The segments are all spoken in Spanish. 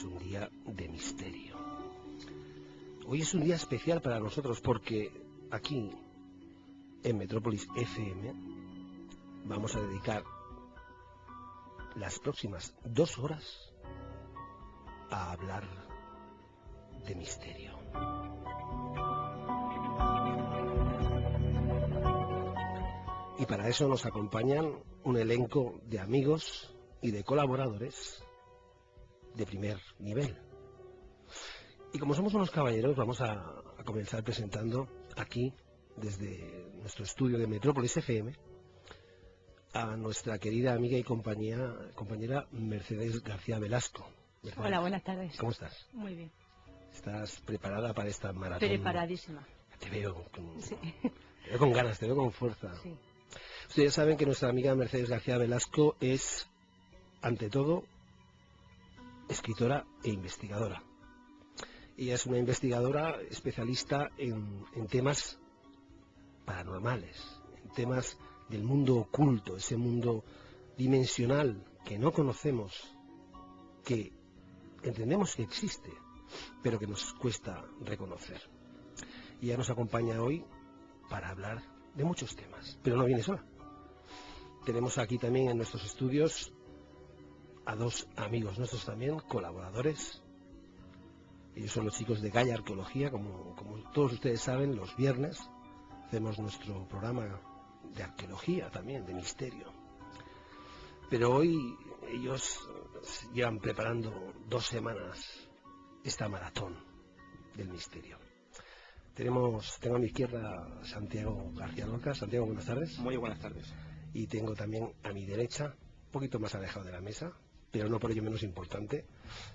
es un día de misterio. Hoy es un día especial para nosotros porque aquí, en Metrópolis FM, vamos a dedicar las próximas 2 horas a hablar de misterio. Y para eso nos acompañan un elenco de amigos y de colaboradores de primer nivel. Y como somos unos caballeros, vamos a comenzar presentando aquí, desde nuestro estudio de Metrópolis FM, a nuestra querida amiga y compañera Mercedes García Velasco. Mercedes, hola, buenas tardes. ¿Cómo estás? Muy bien. ¿Estás preparada para esta maratón? Preparadísima. Te veo con, sí. Te veo con ganas, te veo con fuerza. Sí. Ustedes saben que nuestra amiga Mercedes García Velasco es, ante todo, escritora e investigadora. Ella es una investigadora especialista en temas paranormales, en temas del mundo oculto, ese mundo dimensional que no conocemos, que entendemos que existe, pero que nos cuesta reconocer. Y ella nos acompaña hoy para hablar de muchos temas, pero no viene sola. Tenemos aquí también en nuestros estudios a 2 amigos nuestros también, colaboradores. Ellos son los chicos de Gaia Arqueología. Como todos ustedes saben, los viernes hacemos nuestro programa de arqueología también, de misterio. Pero hoy ellos llevan preparando 2 semanas esta maratón del misterio. Tengo a mi izquierda a Santiago García Lorca. Santiago, buenas tardes. Muy buenas tardes. Y tengo también a mi derecha, un poquito más alejado de la mesa, pero no por ello menos importante,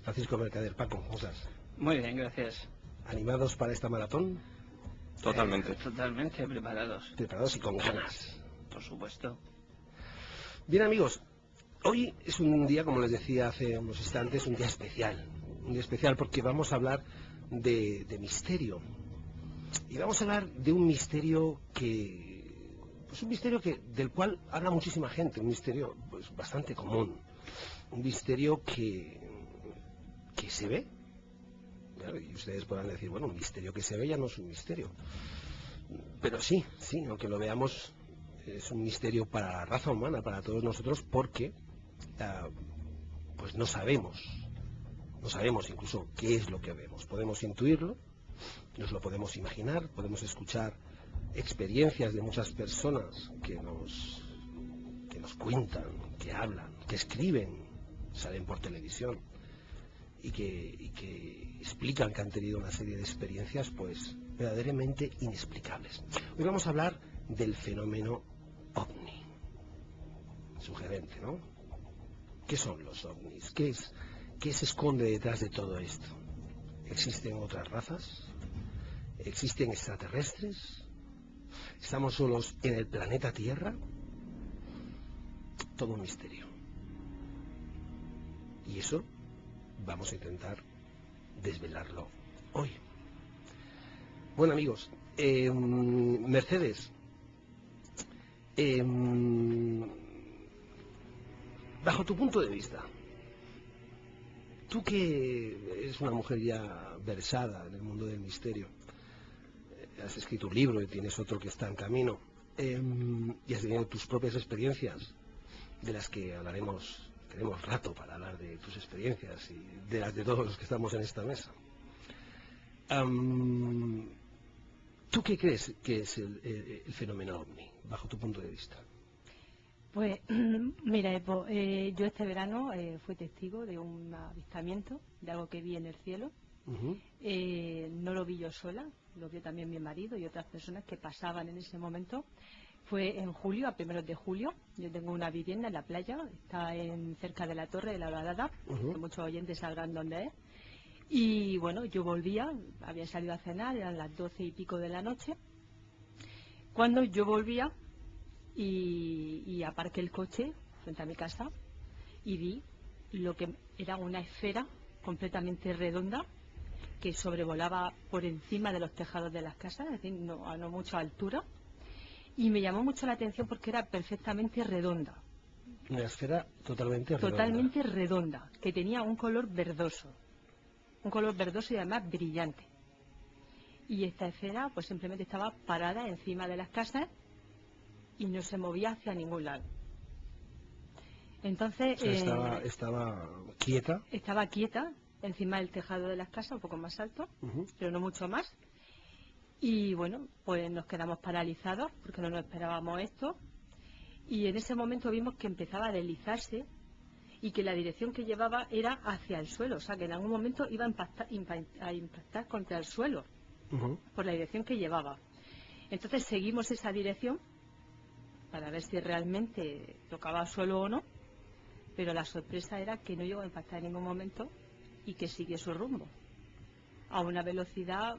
Francisco Mercader. Paco, ¿cómo estás? Muy bien, gracias. ¿Animados para esta maratón? Totalmente. Totalmente preparados. Preparados y con ganas. Por supuesto. Bien, amigos, hoy es un día, como les decía hace unos instantes, un día especial. Un día especial porque vamos a hablar de misterio. Y vamos a hablar de un misterio del cual habla muchísima gente, un misterio pues bastante común, un misterio que se ve. Y ustedes podrán decir, bueno, un misterio que se ve ya no es un misterio, pero sí, aunque lo veamos, es un misterio para la raza humana, para todos nosotros, porque pues no sabemos incluso qué es lo que vemos. Podemos intuirlo, nos lo podemos imaginar, podemos escuchar experiencias de muchas personas que nos cuentan, que hablan, que escriben, salen por televisión y que explican que han tenido una serie de experiencias pues verdaderamente inexplicables. Hoy vamos a hablar del fenómeno ovni. Sugerente, ¿no? ¿Qué son los ovnis? ¿Qué se esconde detrás de todo esto? ¿Existen otras razas? ¿Existen extraterrestres? ¿Estamos solos en el planeta Tierra? Todo un misterio. Y eso vamos a intentar desvelarlo hoy. Bueno, amigos, Mercedes, bajo tu punto de vista, tú que eres una mujer ya versada en el mundo del misterio, has escrito un libro y tienes otro que está en camino, y has tenido tus propias experiencias, de las que hablaremos. Tenemos rato para hablar de tus experiencias y de las de todos los que estamos en esta mesa. ¿Tú qué crees que es el fenómeno ovni, bajo tu punto de vista? Pues, mira, Epo, yo este verano fui testigo de un avistamiento, de algo que vi en el cielo. No lo vi yo sola, lo vio también mi marido y otras personas que pasaban en ese momento. Fue en julio, a primeros de julio. Yo tengo una vivienda en la playa, está cerca de la Torre de la Horadada, que muchos oyentes sabrán dónde es. Y bueno, yo volvía, había salido a cenar, eran las 12 y pico de la noche. Cuando yo volvía y aparqué el coche frente a mi casa y vi lo que era una esfera completamente redonda que sobrevolaba por encima de los tejados de las casas, es decir, a no mucha altura. Y me llamó mucho la atención porque era perfectamente redonda. Una esfera totalmente redonda. Totalmente redonda, que tenía un color verdoso. un color verdoso y además brillante. Y esta esfera pues simplemente estaba parada encima de las casas y no se movía hacia ningún lado. Entonces... O sea, estaba quieta. Estaba quieta encima del tejado de las casas, un poco más alto, pero no mucho más. Y bueno, pues nos quedamos paralizados porque no nos esperábamos esto. Y en ese momento vimos que empezaba a deslizarse y que la dirección que llevaba era hacia el suelo. O sea, que en algún momento iba a impactar contra el suelo por la dirección que llevaba. Entonces seguimos esa dirección para ver si realmente tocaba el suelo o no. Pero la sorpresa era que no llegó a impactar en ningún momento y que siguió su rumbo a una velocidad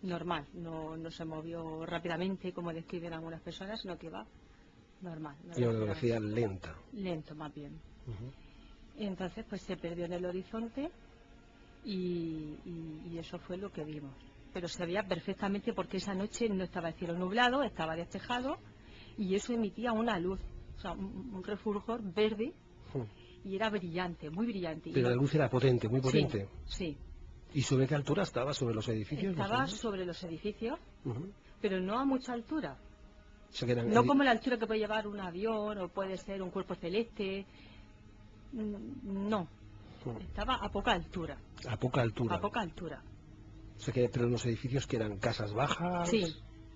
normal. No se movió rápidamente como describen algunas personas, sino que va normal. Y a una velocidad lenta. Lento, más bien. Y entonces pues se perdió en el horizonte y eso fue lo que vimos. Pero se veía perfectamente porque esa noche no estaba el cielo nublado, estaba despejado y eso emitía una luz, o sea, un refulgor verde. Y era brillante, muy brillante. Pero la luz era potente, muy potente. Sí. ¿Y sobre qué altura estaba? ¿Sobre los edificios? Estaba sobre los edificios, pero no a mucha altura. O sea, que eran no como la altura que puede llevar un avión o puede ser un cuerpo celeste. No. Estaba a poca altura. A poca altura. A poca altura. O sea, que pero los edificios que eran casas bajas. Sí.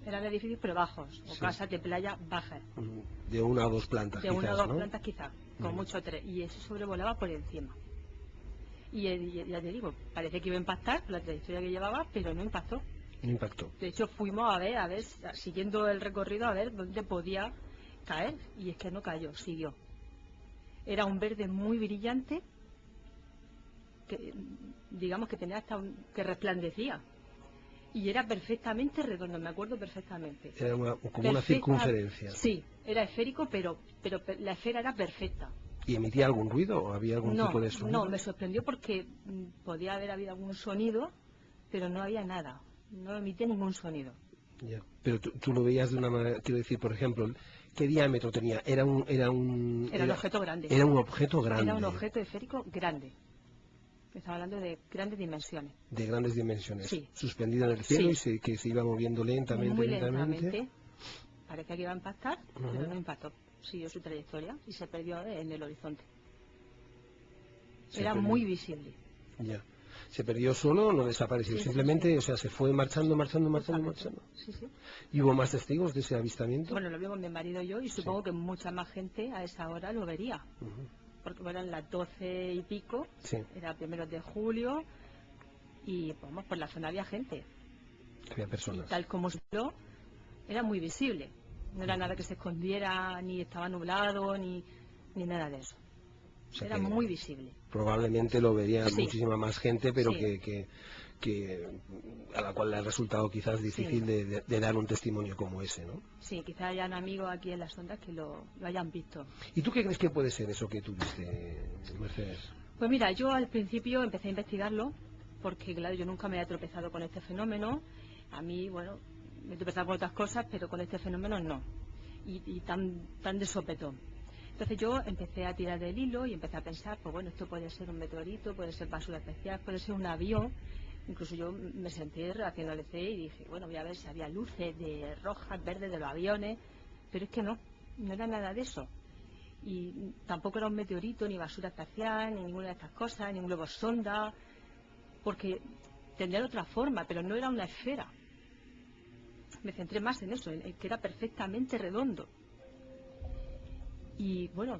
Eran edificios pero bajos, o casas de playa bajas. De una o dos plantas, de quizás, una o dos ¿no? plantas quizás, con mucho tres. Y eso sobrevolaba por encima. Y ya te digo, parece que iba a impactar por la trayectoria que llevaba, pero no impactó. No impactó. De hecho, fuimos a ver, siguiendo el recorrido, a ver dónde podía caer. Y es que no cayó, siguió. Era un verde muy brillante, que digamos que tenía hasta que resplandecía. Y era perfectamente redondo, me acuerdo perfectamente. Era como una circunferencia. Sí, era esférico, pero la esfera era perfecta. ¿Y emitía algún ruido o había algún tipo de sonido? No, me sorprendió porque podía haber habido algún sonido, pero no había nada. No emitía ningún sonido. Ya. Pero tú lo veías de una manera, quiero decir, por ejemplo, ¿qué diámetro tenía? Era un objeto grande. Era un objeto grande. Era un objeto esférico grande. Estaba hablando de grandes dimensiones. De grandes dimensiones. Sí. Suspendido en el cielo y que se iba moviendo lentamente. Muy lentamente. Parecía que iba a impactar, pero no impactó. Siguió su trayectoria y se perdió en el horizonte. Era muy visible. Ya. ¿Se perdió solo no desapareció? Sí, simplemente, sí. O sea, se fue marchando. Sí, sí. ¿Y hubo más testigos de ese avistamiento? Bueno, lo vimos mi marido y yo, y supongo que mucha más gente a esa hora lo vería. Porque eran las 12 y pico, era primeros de julio, y vamos, por la zona había gente. Había personas. Y tal como se vio, era muy visible. No era nada que se escondiera, ni estaba nublado, ni nada de eso. O sea, era muy visible. Probablemente lo vería muchísima más gente, pero Sí. que a la cual le ha resultado quizás difícil de dar un testimonio como ese, ¿no? Sí, quizás hayan amigos aquí en las ondas que lo hayan visto. ¿Y tú qué crees que puede ser eso que tú viste, Mercedes? Pues mira, yo al principio empecé a investigarlo, porque claro, yo nunca me había tropezado con este fenómeno. A mí, bueno, me he tropezado con otras cosas, pero con este fenómeno no. Y tan de sopetón. Entonces yo empecé a tirar del hilo y empecé a pensar, pues bueno, esto puede ser un meteorito, puede ser basura especial, puede ser un avión. Incluso yo me senté haciendo el CE y dije, bueno, voy a ver si había luces de rojas, verdes de los aviones, pero es que no era nada de eso. Y tampoco era un meteorito, ni basura espacial, ni ninguna de estas cosas, ni un globo sonda, porque tendría otra forma, pero no era una esfera. Me centré más en eso, en que era perfectamente redondo. Y bueno,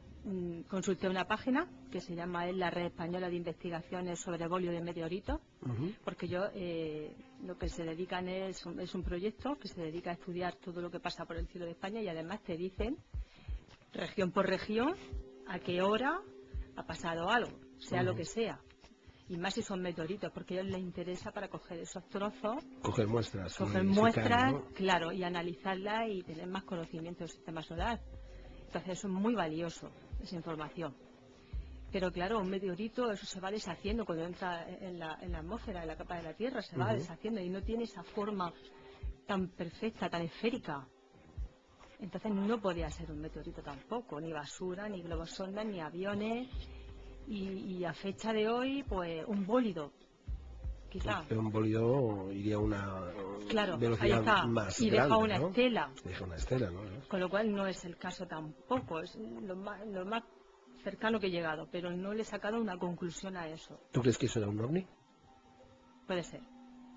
consulté una página que se llama la Red Española de Investigaciones sobre Bolio de Meteoritos, porque yo lo que se dedican es un proyecto que se dedica a estudiar todo lo que pasa por el cielo de España, y además te dicen, región por región, a qué hora ha pasado algo, sea lo que sea. Y más si son meteoritos, porque a ellos les interesa para coger esos trozos. Coger muestras. ¿No? Claro, y analizarlas y tener más conocimiento del sistema solar. Entonces eso es muy valioso, esa información. Pero claro, un meteorito, eso se va deshaciendo cuando entra en la atmósfera, en la capa de la Tierra, se va deshaciendo y no tiene esa forma tan perfecta, tan esférica. Entonces no podía ser un meteorito tampoco, ni basura, ni globos sondas, ni aviones. Y a fecha de hoy, pues un bólido. quizá. Pero un bólido iría a una Claro, ahí velocidad está. más Y grande, deja una ¿no? estela. Deja una estela, ¿no? Con lo cual no es el caso tampoco. Es lo más cercano que he llegado, pero no le he sacado una conclusión a eso. ¿Tú crees que eso era un ovni? Puede ser.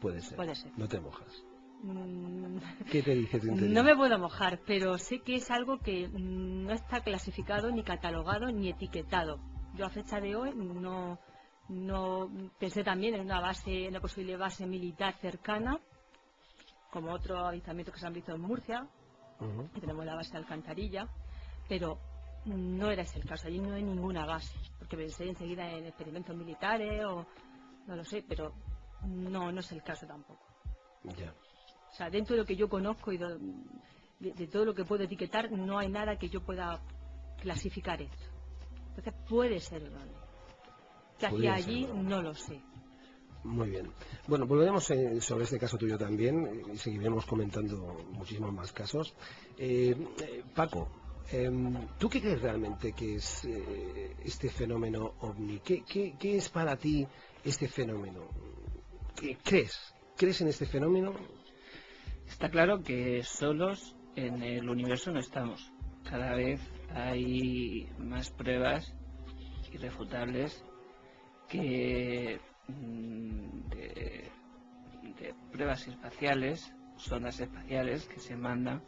Puede ser. Puede ser. No te mojas. Mm, ¿Qué te dice tu interior? No me puedo mojar, pero sé que es algo que no está clasificado, ni catalogado, ni etiquetado. Yo a fecha de hoy no pensé también en una posible base militar cercana, como otros avistamientos que se han visto en Murcia, que tenemos la base de Alcantarilla, pero no era ese el caso. Allí no hay ninguna base, porque pensé enseguida en experimentos militares o no lo sé, pero no es el caso tampoco. Ya. O sea, dentro de lo que yo conozco y de todo lo que puedo etiquetar, no hay nada que yo pueda clasificar esto. Entonces puede ser un ovni. ¿Qué hacía allí? No lo sé. Muy bien. Bueno, volveremos sobre este caso tuyo también y seguiremos comentando muchísimos más casos. Paco, ¿tú qué crees realmente que es este fenómeno ovni? ¿Qué es para ti este fenómeno? ¿Qué crees? ¿Crees en este fenómeno? Está claro que solos en el universo no estamos. Cada vez hay más pruebas irrefutables de pruebas espaciales, sondas espaciales que se mandan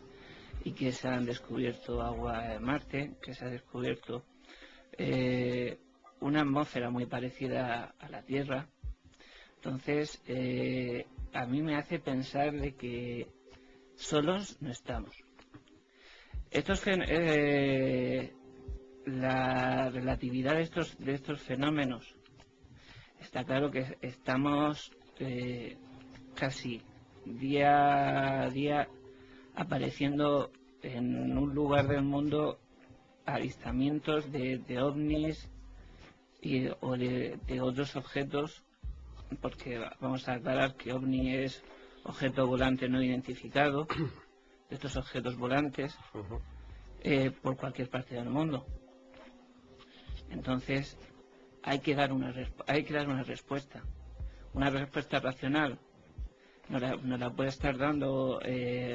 y que se han descubierto agua en Marte, que se ha descubierto una atmósfera muy parecida a la Tierra. Entonces, a mí me hace pensar de que solos no estamos. La relatividad de estos fenómenos, está claro que estamos casi día a día apareciendo en un lugar del mundo avistamientos de ovnis o de otros objetos, porque vamos a aclarar que ovni es objeto volante no identificado, de estos objetos volantes por cualquier parte del mundo. Entonces hay que dar una respuesta racional. Nos la puede estar dando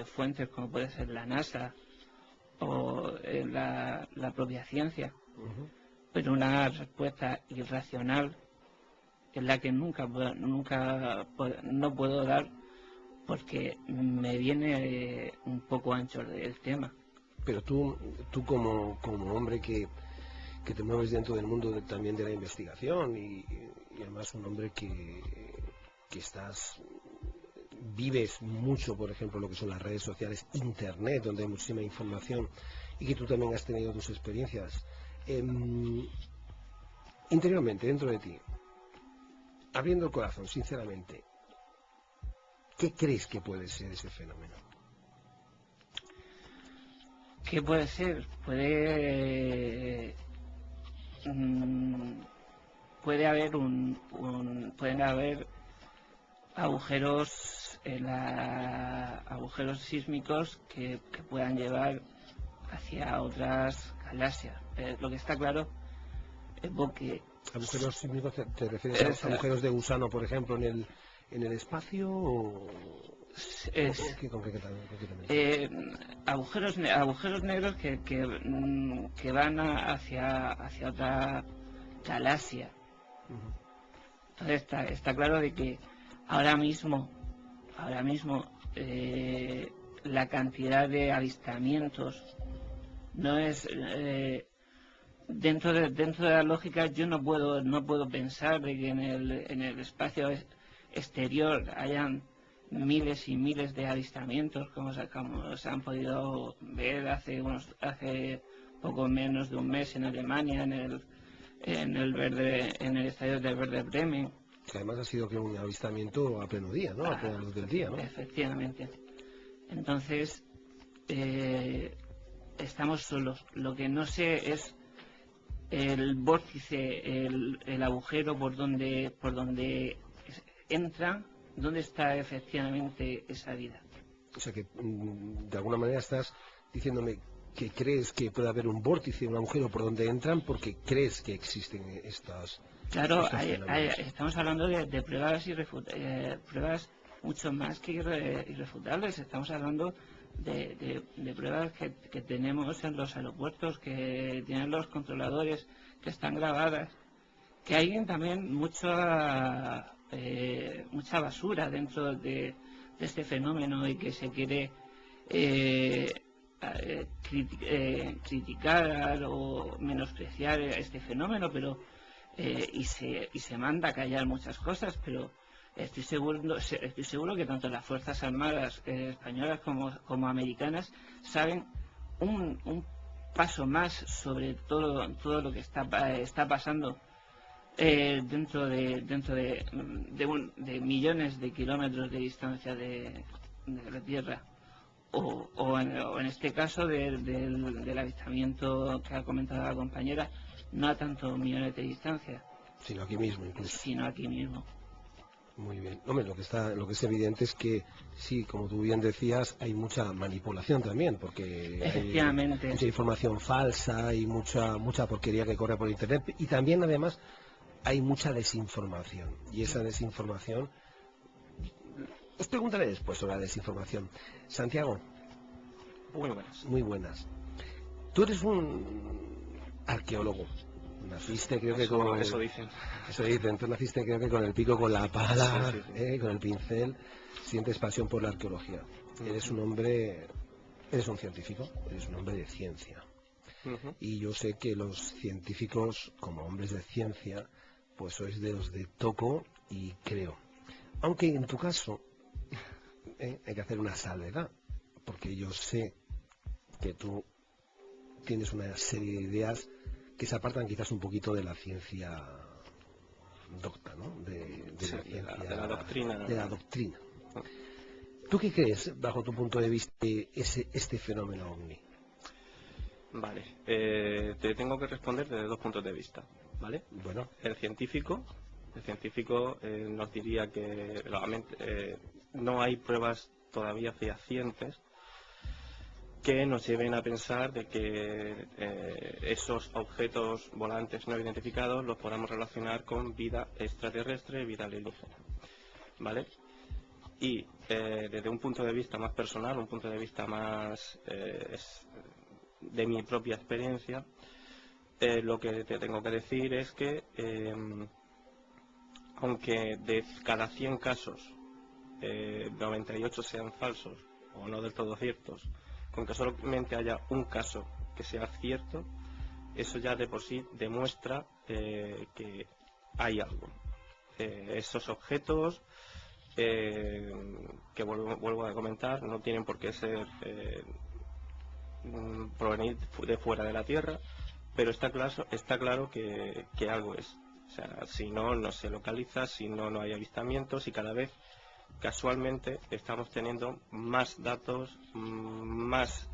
fuentes como puede ser la NASA o la propia ciencia, pero una respuesta irracional es la que no puedo dar, porque me viene un poco ancho el tema. Pero tú como hombre que te mueves dentro del mundo también de la investigación y además un hombre que vives mucho, por ejemplo, lo que son las redes sociales, internet, donde hay muchísima información y que tú también has tenido tus experiencias. Interiormente, dentro de ti, abriendo el corazón, sinceramente, ¿qué crees que puede ser ese fenómeno? ¿Qué puede ser? Puede haber pueden haber agujeros sísmicos que puedan llevar hacia otras galaxias. Lo que está claro es que ¿Agujeros sísmicos te refieres a los agujeros de gusano, por ejemplo, en el espacio o qué concretamente? Agujeros negros que van hacia otra galaxia. Entonces está claro de que ahora mismo la cantidad de avistamientos no es dentro de la lógica. Yo no puedo pensar de que en el espacio exterior hayan miles y miles de avistamientos como se han podido ver hace poco menos de un mes en Alemania en el estadio del Werder Bremen. Que además ha sido que un avistamiento a pleno día, ¿no? A plena luz del día, ¿no? Efectivamente. Entonces, estamos solos. Lo que no sé es el vórtice, el agujero por donde entra, dónde está efectivamente esa vida. O sea que de alguna manera estás diciéndome que crees que puede haber un vórtice, un agujero por donde entran, porque crees que existen Claro, estamos hablando de pruebas pruebas mucho más que irrefutables. Estamos hablando de pruebas que tenemos en los aeropuertos, que tienen los controladores, que están grabadas, que hay también mucha basura dentro de este fenómeno y que se quiere criticar o menospreciar este fenómeno, pero y se manda a callar muchas cosas, pero estoy seguro que tanto las Fuerzas Armadas españolas como americanas saben un paso más sobre todo lo que está pasando dentro de millones de kilómetros de distancia de la Tierra, o en este caso del avistamiento que ha comentado la compañera, no a tantos millones de distancia, sino aquí mismo incluso. Sino aquí mismo. Muy bien. Hombre, lo que es evidente es que sí, como tú bien decías, hay mucha manipulación también, porque efectivamente hay mucha información falsa y mucha porquería que corre por internet, y también además hay mucha desinformación, y esa desinformación, os preguntaré después sobre la desinformación. Santiago. Muy buenas. Muy buenas. Tú eres un arqueólogo. Naciste, creo que con... Eso dicen. Eso dicen. Tú naciste, creo que con el pico, con la pala, sí. Con el pincel. Sientes pasión por la arqueología. Eres un hombre... Eres un científico. Eres un hombre de ciencia. Y yo sé que los científicos, como hombres de ciencia, pues sois de los de toco y creo. Aunque en tu caso hay que hacer una salvedad, porque yo sé que tú tienes una serie de ideas que se apartan quizás un poquito de la ciencia docta, ¿no? De la doctrina. De la doctrina. ¿Tú qué crees, bajo tu punto de vista, de este fenómeno ovni? Vale, te tengo que responder desde dos puntos de vista, ¿vale? Bueno. El científico nos diría que no hay pruebas todavía fehacientes que nos lleven a pensar de que esos objetos volantes no identificados los podamos relacionar con vida extraterrestre, vida alienígena, ¿vale? Y desde un punto de vista más personal, un punto de vista más de mi propia experiencia, lo que te tengo que decir es que aunque de cada 100 casos 98 sean falsos o no del todo ciertos, con que solamente haya un caso que sea cierto, eso ya de por sí demuestra que hay algo. Esos objetos que vuelvo a comentar no tienen por qué ser provenir de fuera de la Tierra, pero está claro que algo es. O sea, si no se localiza, si no hay avistamientos, y cada vez casualmente estamos teniendo más datos, más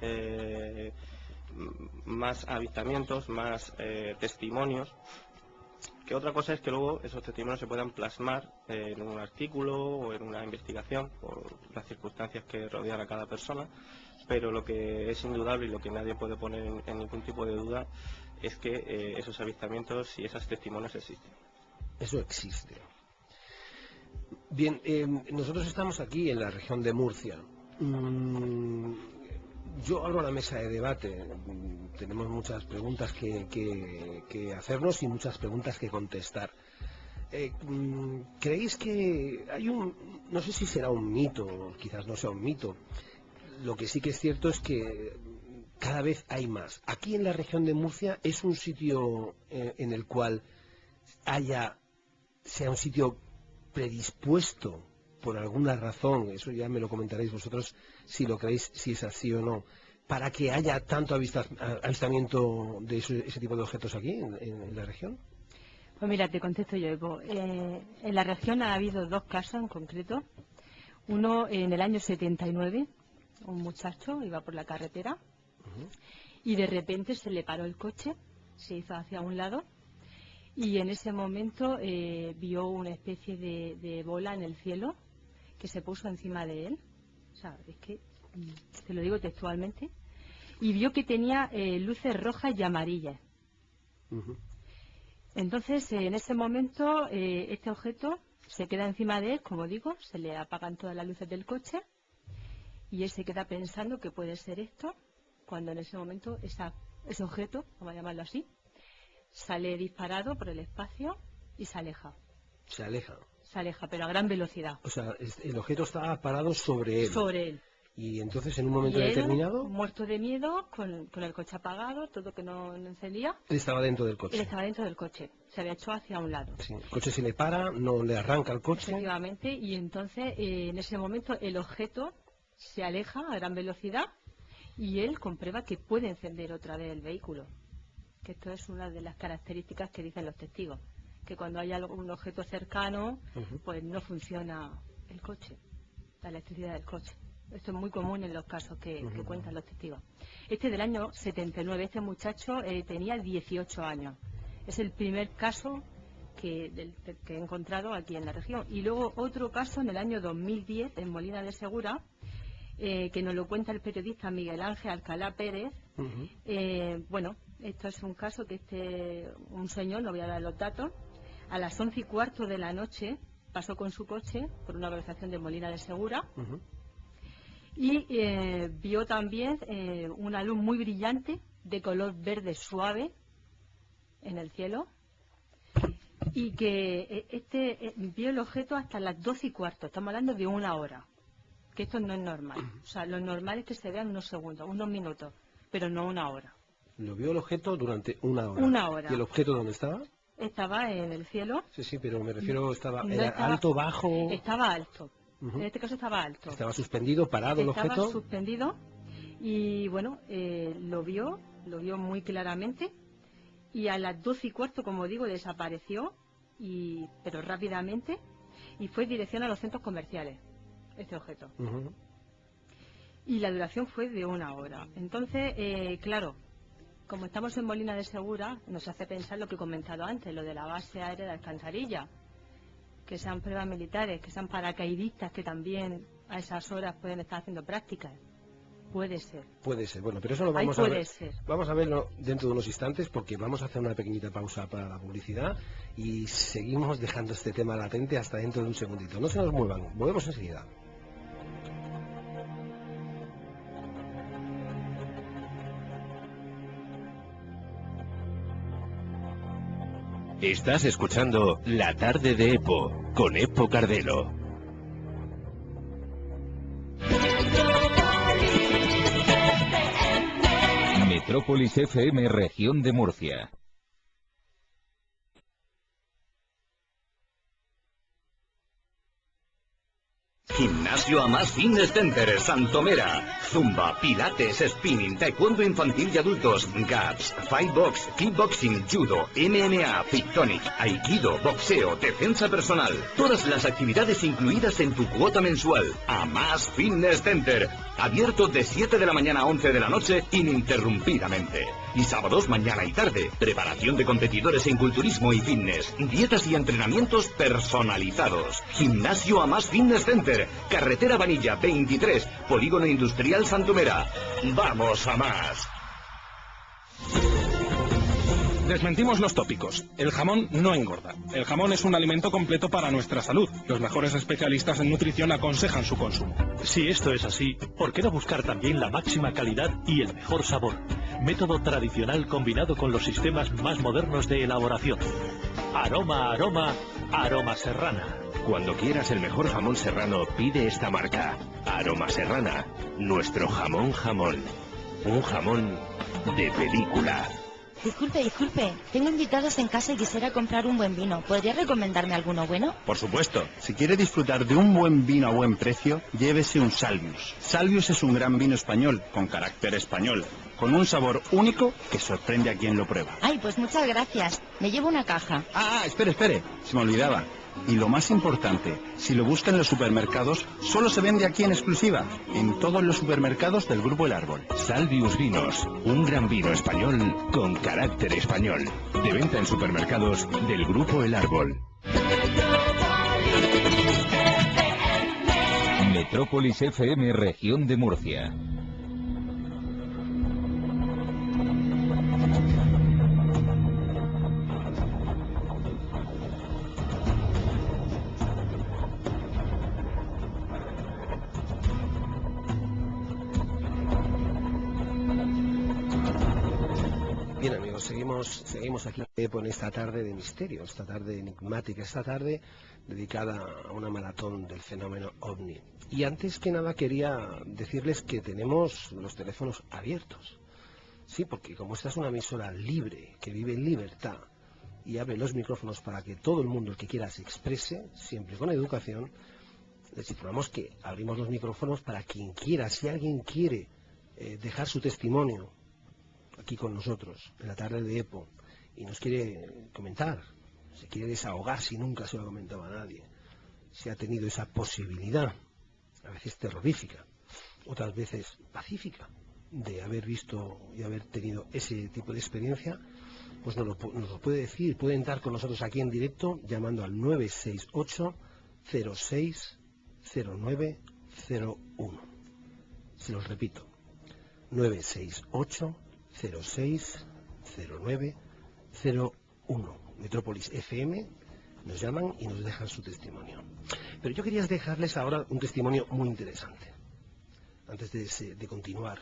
avistamientos, más testimonios. Que otra cosa es que luego esos testimonios se puedan plasmar en un artículo o en una investigación por las circunstancias que rodean a cada persona, pero lo que es indudable y lo que nadie puede poner en ningún tipo de duda es que esos avistamientos y esos testimonios existen. Eso existe. Bien, nosotros estamos aquí en la región de Murcia. Yo abro la mesa de debate. Tenemos muchas preguntas que hacernos y muchas preguntas que contestar. ¿Creéis que hay no sé si será un mito, quizás no sea un mito? Lo que sí que es cierto es que cada vez hay más. Aquí en la región de Murcia es un sitio en el cual sea un sitio predispuesto por alguna razón, eso ya me lo comentaréis vosotros si lo creéis, si es así o no, para que haya tanto avistamiento de ese tipo de objetos aquí en la región. Pues mira, te contesto yo, Evo. En la región ha habido dos casos en concreto. Uno en el año 79, un muchacho iba por la carretera y de repente se le paró el coche, se hizo hacia un lado y en ese momento vio una especie de bola en el cielo que se puso encima de él. O sea, es que, te lo digo textualmente, y vio que tenía luces rojas y amarillas. Entonces, en ese momento, este objeto se queda encima de él, como digo, se le apagan todas las luces del coche y él se queda pensando que puede ser esto, cuando en ese momento ese objeto, vamos a llamarlo así, sale disparado por el espacio y se aleja. Se aleja. Se aleja, pero a gran velocidad. O sea, el objeto está parado sobre él. Sobre él. Y entonces, en un momento Y él, determinado, muerto de miedo, con el coche apagado, todo que no encendía, él estaba dentro del coche. él estaba dentro del coche. Se había hecho hacia un lado. Sí, el coche se le para, no le arranca el coche. Efectivamente, y entonces en ese momento el objeto se aleja a gran velocidad y él comprueba que puede encender otra vez el vehículo. Que esto es una de las características que dicen los testigos, que cuando hay algún objeto cercano, pues no funciona el coche, la electricidad del coche. Esto es muy común en los casos que cuentan los testigos. Este del año 79, este muchacho tenía 18 años. Es el primer caso que he encontrado aquí en la región. Y luego otro caso en el año 2010 en Molina de Segura, que nos lo cuenta el periodista Miguel Ángel Alcalá Pérez. Bueno, esto es un caso que un señor, no voy a dar los datos, a las 11:15 de la noche pasó con su coche por una urbanización de Molina de Segura y vio también una luz muy brillante de color verde suave en el cielo y que vio el objeto hasta las 12:15, estamos hablando de una hora, que esto no es normal. O sea, lo normal es que se vean unos segundos, unos minutos, pero no una hora. Lo vio el objeto durante una hora. Una hora. ¿Y el objeto dónde estaba? Estaba en el cielo. Sí, pero me refiero, No ¿era estaba- alto, bajo? Estaba alto. En este caso estaba alto. ¿Estaba suspendido, parado el Estaba objeto? suspendido y bueno, lo vio muy claramente y a las 12:15, como digo, desapareció, pero rápidamente, y fue en dirección a los centros comerciales, este objeto. Y la duración fue de una hora. Entonces, claro, como estamos en Molina de Segura, nos hace pensar lo que he comentado antes, lo de la base aérea de Alcantarilla, que sean pruebas militares, que sean paracaidistas que también a esas horas pueden estar haciendo prácticas. Puede ser. Puede ser, bueno, pero eso lo vamos Ahí a puede ver. ser. Vamos a verlo dentro de unos instantes porque vamos a hacer una pequeñita pausa para la publicidad y seguimos dejando este tema latente hasta dentro de un segundito. No se nos muevan, volvemos enseguida. Estás escuchando La Tarde de Epo, con Epo Cardelo. Metrópolis FM, Región de Murcia. Gimnasio Amas Fitness Center, Santomera. Zumba, pilates, spinning, taekwondo infantil y adultos, gaps, fightbox, kickboxing, judo, MMA, pictonic, aikido, boxeo, defensa personal. Todas las actividades incluidas en tu cuota mensual. Amas Fitness Center. Abierto de 7 de la mañana a 11 de la noche ininterrumpidamente. Y sábados mañana y tarde. Preparación de competidores en culturismo y fitness. Dietas y entrenamientos personalizados. Gimnasio Amas Fitness Center. Carretera Vanilla 23. Polígono Industrial Santomera. ¡Vamos a más! Desmentimos los tópicos. El jamón no engorda. El jamón es un alimento completo para nuestra salud. Los mejores especialistas en nutrición aconsejan su consumo. Si esto es así, ¿por qué no buscar también la máxima calidad y el mejor sabor? Método tradicional combinado con los sistemas más modernos de elaboración. Aroma, Aroma Serrana. Cuando quieras el mejor jamón serrano, pide esta marca. Aroma Serrana, nuestro jamón. Un jamón de película. Disculpe, tengo invitados en casa y quisiera comprar un buen vino. ¿Podría recomendarme alguno bueno? Por supuesto, si quiere disfrutar de un buen vino a buen precio, llévese un Salvius. Salvius es un gran vino español, con carácter español, con un sabor único que sorprende a quien lo prueba. Ay, pues muchas gracias. Me llevo una caja. Espere, se me olvidaba. Y lo más importante, si lo busca en los supermercados, solo se vende aquí en exclusiva, en todos los supermercados del Grupo El Árbol. Salvius Vinos, un gran vino español con carácter español. De venta en supermercados del Grupo El Árbol. Metrópolis FM, Región de Murcia. Bien, amigos, seguimos aquí en esta tarde de misterio, esta tarde enigmática, esta tarde dedicada a una maratón del fenómeno OVNI. Y antes que nada quería decirles que tenemos los teléfonos abiertos. Sí, porque como esta es una emisora libre, que vive en libertad y abre los micrófonos para que todo el mundo, el que quiera, se exprese, siempre con educación, les informamos que abrimos los micrófonos para quien quiera. Si alguien quiere dejar su testimonio aquí con nosotros, en la tarde de EPO, y nos quiere comentar, se quiere desahogar si nunca se lo ha comentado a nadie, si ha tenido esa posibilidad, a veces terrorífica, otras veces pacífica, de haber visto y haber tenido ese tipo de experiencia, pues nos lo puede decir. Puede entrar con nosotros aquí en directo llamando al 968 06 0901. Se los repito, 968 06 0901. Metrópolis FM, nos llaman y nos dejan su testimonio. Pero yo quería dejarles ahora un testimonio muy interesante, antes de continuar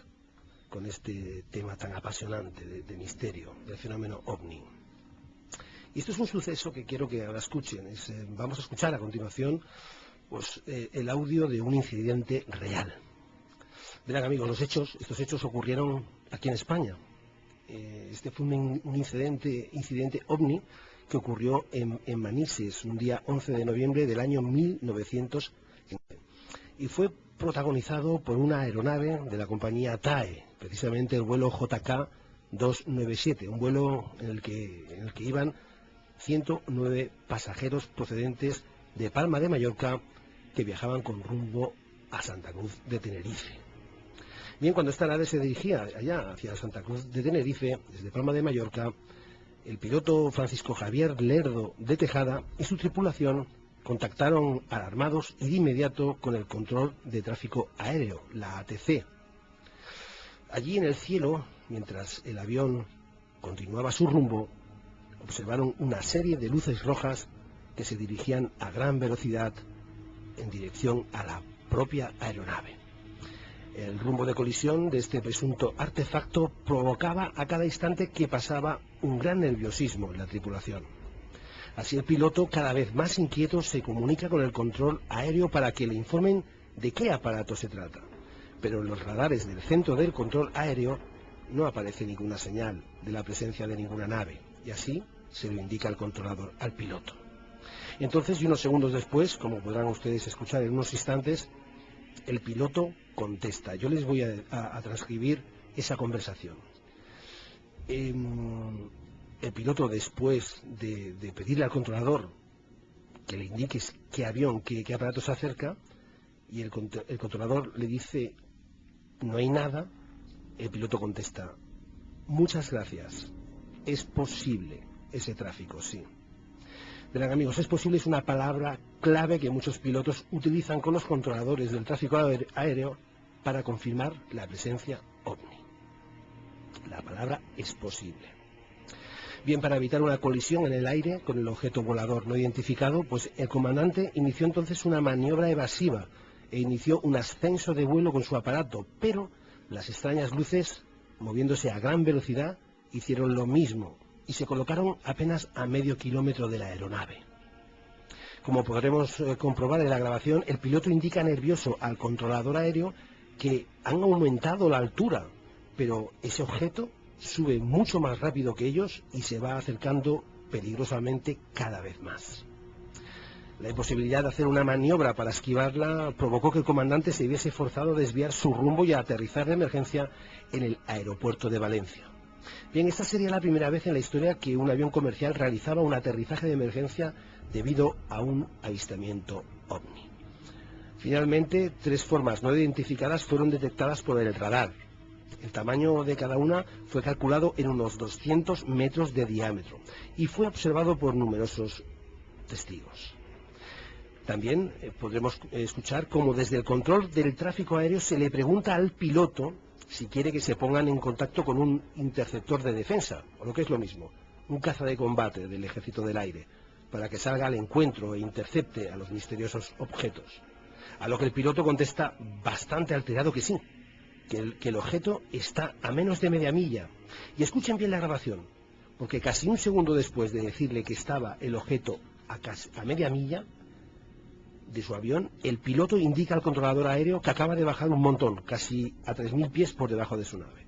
con este tema tan apasionante de misterio, del fenómeno OVNI. Y esto es un suceso que quiero que ahora escuchen. Vamos a escuchar a continuación pues, el audio de un incidente real. Verán, amigos, estos hechos ocurrieron aquí en España. Este fue un incidente OVNI que ocurrió en Manises, un día 11 de noviembre del año 1915. Y fue protagonizado por una aeronave de la compañía TAE, precisamente el vuelo JK 297, un vuelo en el que iban 109 pasajeros procedentes de Palma de Mallorca que viajaban con rumbo a Santa Cruz de Tenerife. Bien, cuando esta nave se dirigía allá hacia Santa Cruz de Tenerife, desde Palma de Mallorca, el piloto Francisco Javier Lerdo de Tejada y su tripulación contactaron alarmados y de inmediato con el control de tráfico aéreo, la ATC. Allí en el cielo, mientras el avión continuaba su rumbo, observaron una serie de luces rojas que se dirigían a gran velocidad en dirección a la propia aeronave. El rumbo de colisión de este presunto artefacto provocaba a cada instante que pasaba un gran nerviosismo en la tripulación. Así el piloto, cada vez más inquieto, se comunica con el control aéreo para que le informen de qué aparato se trata. Pero en los radares del centro del control aéreo no aparece ninguna señal de la presencia de ninguna nave, y así se lo indica el controlador al piloto. Entonces, y unos segundos después, como podrán ustedes escuchar en unos instantes, el piloto contesta. Yo les voy a transcribir esa conversación. El piloto, después de pedirle al controlador que le indique qué avión, qué aparato se acerca, y el controlador le dice no hay nada, el piloto contesta: muchas gracias, es posible ese tráfico, sí. Verán, amigos, es posible es una palabra clave que muchos pilotos utilizan con los controladores del tráfico aéreo para confirmar la presencia OVNI. La palabra es posible. Bien, para evitar una colisión en el aire con el objeto volador no identificado, pues el comandante inició entonces una maniobra evasiva e inició un ascenso de vuelo con su aparato, pero las extrañas luces, moviéndose a gran velocidad, hicieron lo mismo y se colocaron apenas a medio kilómetro de la aeronave. Como podremos comprobar en la grabación, el piloto indica nervioso al controlador aéreo que han aumentado la altura, pero ese objeto sube mucho más rápido que ellos y se va acercando peligrosamente cada vez más. La imposibilidad de hacer una maniobra para esquivarla provocó que el comandante se viese forzado a desviar su rumbo y a aterrizar de emergencia en el aeropuerto de Valencia. Bien, esta sería la primera vez en la historia que un avión comercial realizaba un aterrizaje de emergencia debido a un avistamiento OVNI. Finalmente, 3 formas no identificadas fueron detectadas por el radar. El tamaño de cada una fue calculado en unos 200 metros de diámetro y fue observado por numerosos testigos. También podremos escuchar cómo desde el control del tráfico aéreo se le pregunta al piloto si quiere que se pongan en contacto con un interceptor de defensa, o lo que es lo mismo, un caza de combate del Ejército del Aire, para que salga al encuentro e intercepte a los misteriosos objetos. A lo que el piloto contesta bastante alterado que sí, que el objeto está a menos de media milla. Y escuchen bien la grabación, porque casi un segundo después de decirle que estaba el objeto a media milla de su avión, el piloto indica al controlador aéreo que acaba de bajar un montón, casi a 3.000 pies por debajo de su nave.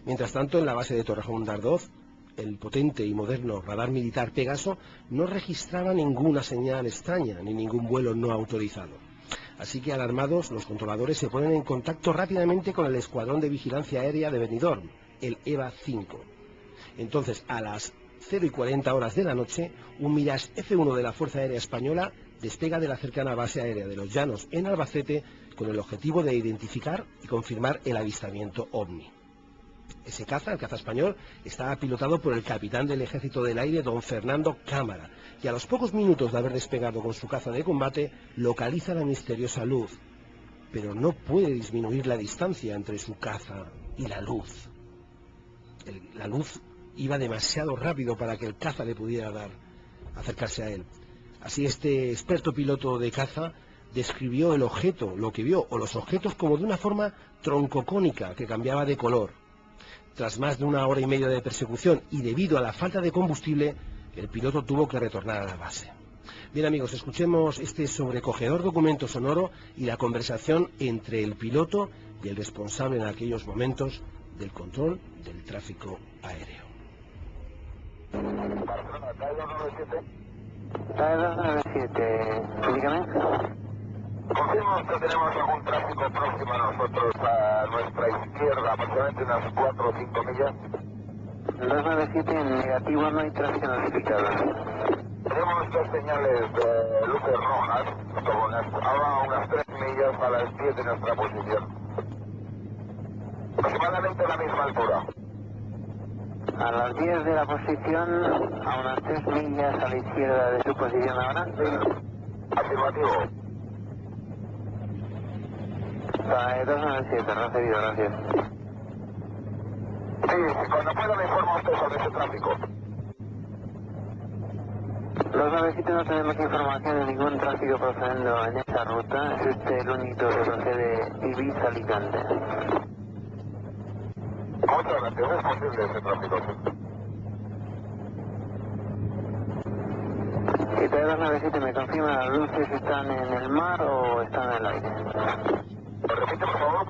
Mientras tanto, en la base de Torrejón de Ardoz, el potente y moderno radar militar Pegaso no registraba ninguna señal extraña ni ningún vuelo no autorizado. Así que, alarmados, los controladores se ponen en contacto rápidamente con el Escuadrón de Vigilancia Aérea de Benidorm, el EVA 5. Entonces, a las 0:40 horas de la noche, un Mirage F-1 de la Fuerza Aérea Española despega de la cercana base aérea de Los Llanos, en Albacete, con el objetivo de identificar y confirmar el avistamiento OVNI. Ese caza, el caza español, estaba pilotado por el capitán del Ejército del Aire, don Fernando Cámara, y a los pocos minutos de haber despegado con su caza de combate, localiza la misteriosa luz, pero no puede disminuir la distancia entre su caza y la luz. La luz iba demasiado rápido para que el caza le pudiera acercarse a él. Así, este experto piloto de caza describió el objeto, lo que vio, o los objetos, como de una forma troncocónica que cambiaba de color. Tras más de 1 hora y media de persecución y debido a la falta de combustible, el piloto tuvo que retornar a la base. Bien, amigos, escuchemos este sobrecogedor documento sonoro y la conversación entre el piloto y el responsable en aquellos momentos del control del tráfico aéreo. Barcelona, 297, dígame. Confirmo que tenemos algún tráfico próximo a nosotros, a nuestra izquierda, aproximadamente unas 4 o 5 millas. 297, en negativo, no hay tráfico notificado. Tenemos 2 señales de luces rojas, ahora unas 3 millas a las 10 de nuestra posición. Aproximadamente a la misma altura. A las 10 de la posición, a unas 3 millas a la izquierda de su posición ahora. Afirmativo. 297, recibido, gracias. Sí, cuando pueda me informa usted sobre ese tráfico. 297, no tenemos información de ningún tráfico procediendo en esa ruta. Es este el único que procede Ibiza-Alicante. Muchas gracias, es posible ese tráfico. Y 297, ¿me confirma las luces están en el mar o están en el aire? ¿Me repite, por favor?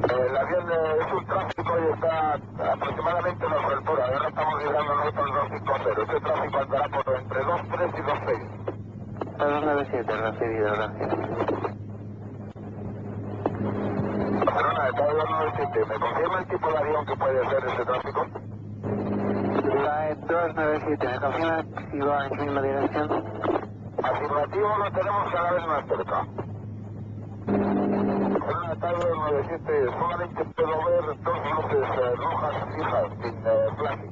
El avión es un tráfico y está aproximadamente a nuestra altura. Ahora estamos llegando nosotros al 250. Ese tráfico andará por entre 2.3 y 2.6. 297, recibido, gracias. Barcelona, está de 297. ¿Me confirma el tipo de avión que puede ser ese tráfico? La 297, ¿me confirma si va en su misma dirección? Afirmativo, lo tenemos cada vez más cerca. Barcelona, está de 297. Solamente puedo ver 2 luces rojas fijas, sin flash.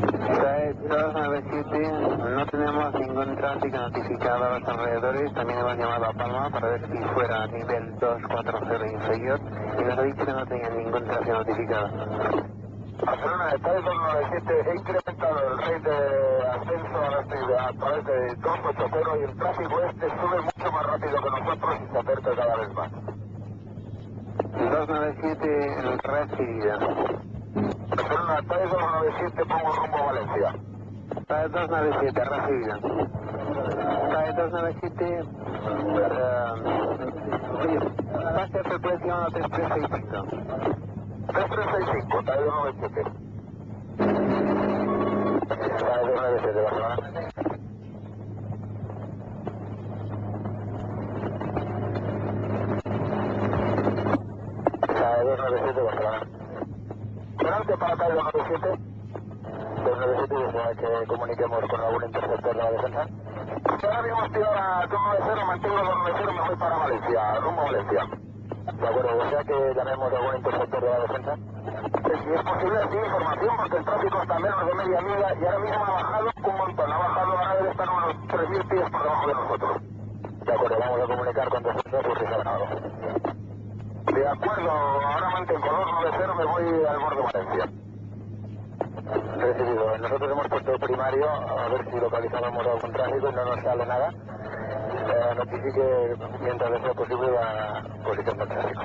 297, no tenemos ningún tráfico notificado a los alrededores. También hemos llamado a Palma para ver si fuera a nivel 240 inferior y nos ha dicho que no tenía ningún tráfico notificado. Barcelona, está de 297, he incrementado el rate de ascenso a través de 280 y el tráfico este sube mucho más rápido que nosotros y se acerca cada vez más. 297, recibida. Barcelona, está de 297, pongo rumbo a Valencia. Está de 297, recibida. Está de 297, pase a frecuencia 1365. 3365, está de 297. Está de 297, Barcelona. Está de 297, Barcelona. Delante para acá de 297. 297 desea que comuniquemos con algún interceptor de la defensa. Ahora mismo estoy a 290, mantengo 290, me voy para Valencia, rumbo a Valencia. De acuerdo, ¿desea que llamemos a algún interceptor de la defensa? Si es posible, sí, información, porque el tráfico está menos de media milla y ahora mismo ha bajado un montón. Ha bajado, ahora debe estar unos 3.000 pies por debajo de nosotros. De acuerdo, vamos a comunicar con defensor porque se ha ganado. De acuerdo, ahora mantengo 290, me voy al borde de Valencia. Recibido. Nosotros hemos puesto el primario a ver si localizamos algún tráfico y no nos sale nada. notifique mientras les sea posible la posición del tráfico.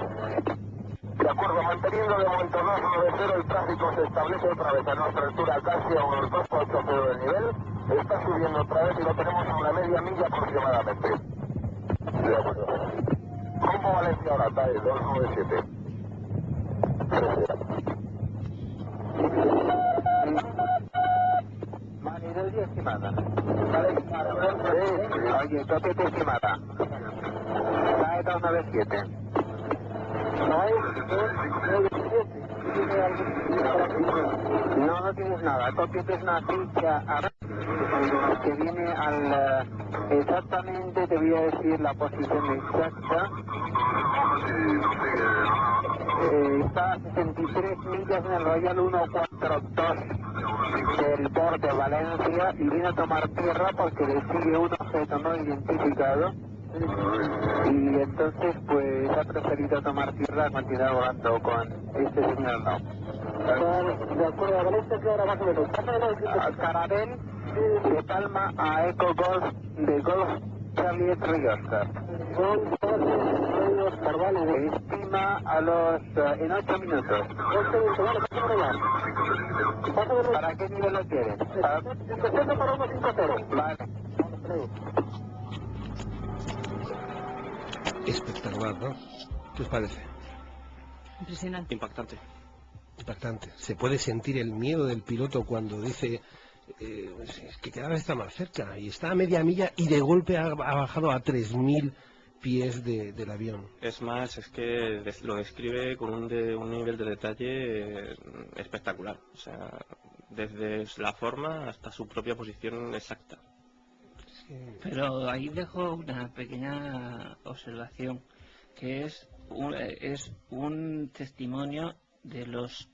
De acuerdo, manteniendo de momento 290, el tráfico se establece otra vez a nuestra altura casi a unos 2,80 del nivel. Está subiendo otra vez y lo tenemos a una media milla aproximadamente. De acuerdo. Rumbo Valencia ahora, TAE 297. Manidelli estimada. Oye, toquete estimada. TAE 297. No tienes nada. Toquete es una ficha que viene al... exactamente, te voy a decir la posición exacta. Está a 63 millas en el Royal 142 del borde de Valencia y viene a tomar tierra porque le sigue un objeto no identificado y entonces pues ha preferido tomar tierra a continuar volando con este señor no. De acuerdo, a Valencia que ahora más o menos. Carabel de Palma a Eco Golf de Golf Charlie Oscar. Estima a los en 8 minutos. ¿Para qué nivel lo quieres? Para 150. Vale. Espectacular, ¿no? ¿Qué os parece? Impresionante. Impactante. Impactante. Se puede sentir el miedo del piloto cuando dice que cada vez está más cerca y está a media milla y de golpe ha bajado a 3.000 pies del avión. Es más, es que lo describe con un nivel de detalle espectacular. O sea, desde la forma hasta su propia posición exacta. Pero ahí dejo una pequeña observación, que es un testimonio de los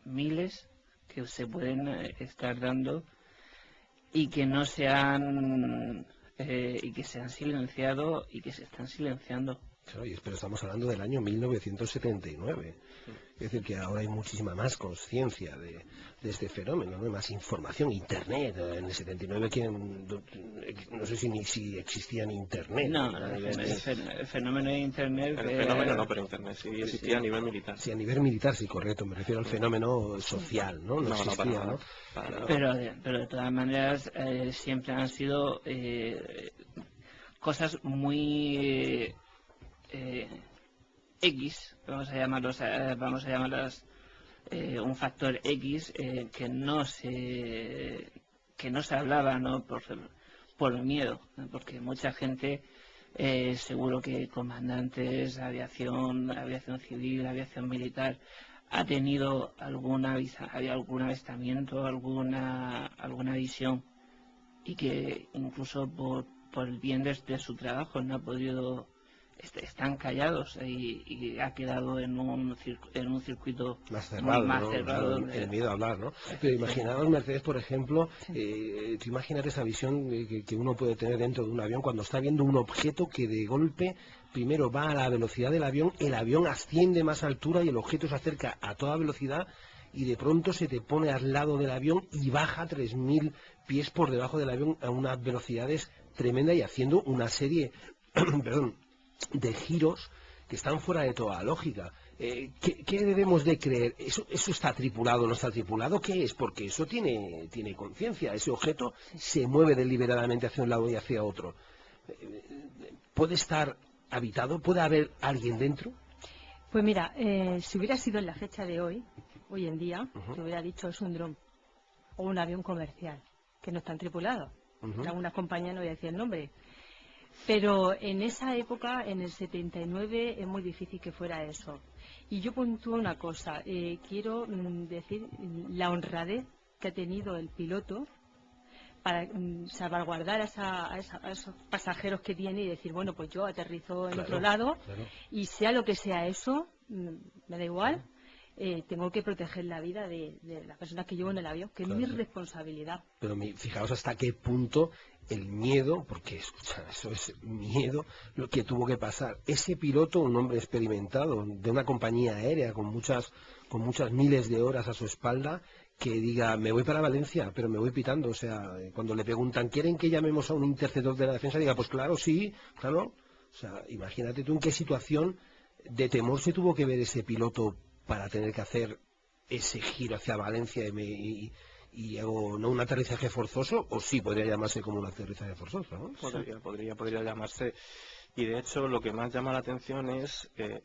miles que se pueden estar dando y que no se han y que se han silenciado y que se están silenciando. Claro, pero estamos hablando del año 1979. Es decir, que ahora hay muchísima más conciencia de este fenómeno, ¿no? Hay más información, Internet. En el 79 no sé si existía ni Internet. No, el fenómeno de Internet... El fenómeno no, pero Internet sí existía a nivel militar. Sí, a nivel militar, sí, correcto. Me refiero al fenómeno social, ¿no? No existía, ¿no? Pero de todas maneras siempre han sido cosas muy... X, vamos a llamarlas un factor X que no se hablaba, ¿no? por el miedo, ¿no? Porque mucha gente seguro que comandantes, aviación civil, aviación militar ha tenido algún avistamiento, alguna visión y que incluso por el bien de su trabajo no ha podido, están callados y ha quedado en un circuito más cerrado, más ¿no? cerrado El miedo a hablar, ¿no? Pero imaginaos, Mercedes, por ejemplo, tú imagínate esa visión que uno puede tener dentro de un avión cuando está viendo un objeto que de golpe primero va a la velocidad del avión, el avión asciende más altura y el objeto se acerca a toda velocidad y de pronto se te pone al lado del avión y baja 3.000 pies por debajo del avión a unas velocidades tremendas y haciendo una serie de giros que están fuera de toda lógica. ¿Qué debemos de creer? ¿Eso está tripulado o no está tripulado? ¿Qué es? Porque eso tiene conciencia. Ese objeto se mueve deliberadamente hacia un lado y hacia otro. ¿Puede estar habitado? ¿Puede haber alguien dentro? Pues mira, si hubiera sido en la fecha de hoy en día, te hubiera dicho es un dron o un avión comercial, que no están tripulados. Algunas compañías, no voy a decir el nombre. Pero en esa época, en el 79, es muy difícil que fuera eso. Y yo puntúo una cosa. Quiero decir la honradez que ha tenido el piloto para salvaguardar a esos pasajeros que tiene y decir, bueno, pues yo aterrizo en otro lado y sea lo que sea eso, me da igual, tengo que proteger la vida de las personas que llevo en el avión, que es mi responsabilidad. Pero fijaos hasta qué punto el miedo, porque escucha, eso es miedo, lo que tuvo que pasar. Ese piloto, un hombre experimentado, de una compañía aérea con muchas miles de horas a su espalda, que diga, me voy para Valencia, pero me voy pitando. O sea, cuando le preguntan, ¿quieren que llamemos a un interceptor de la defensa? Diga, pues claro, sí, claro. O sea, imagínate tú en qué situación de temor se tuvo que ver ese piloto para tener que hacer ese giro hacia Valencia y hago no un aterrizaje forzoso, o sí podría llamarse como un aterrizaje forzoso, ¿no? Podría llamarse. Y de hecho lo que más llama la atención es la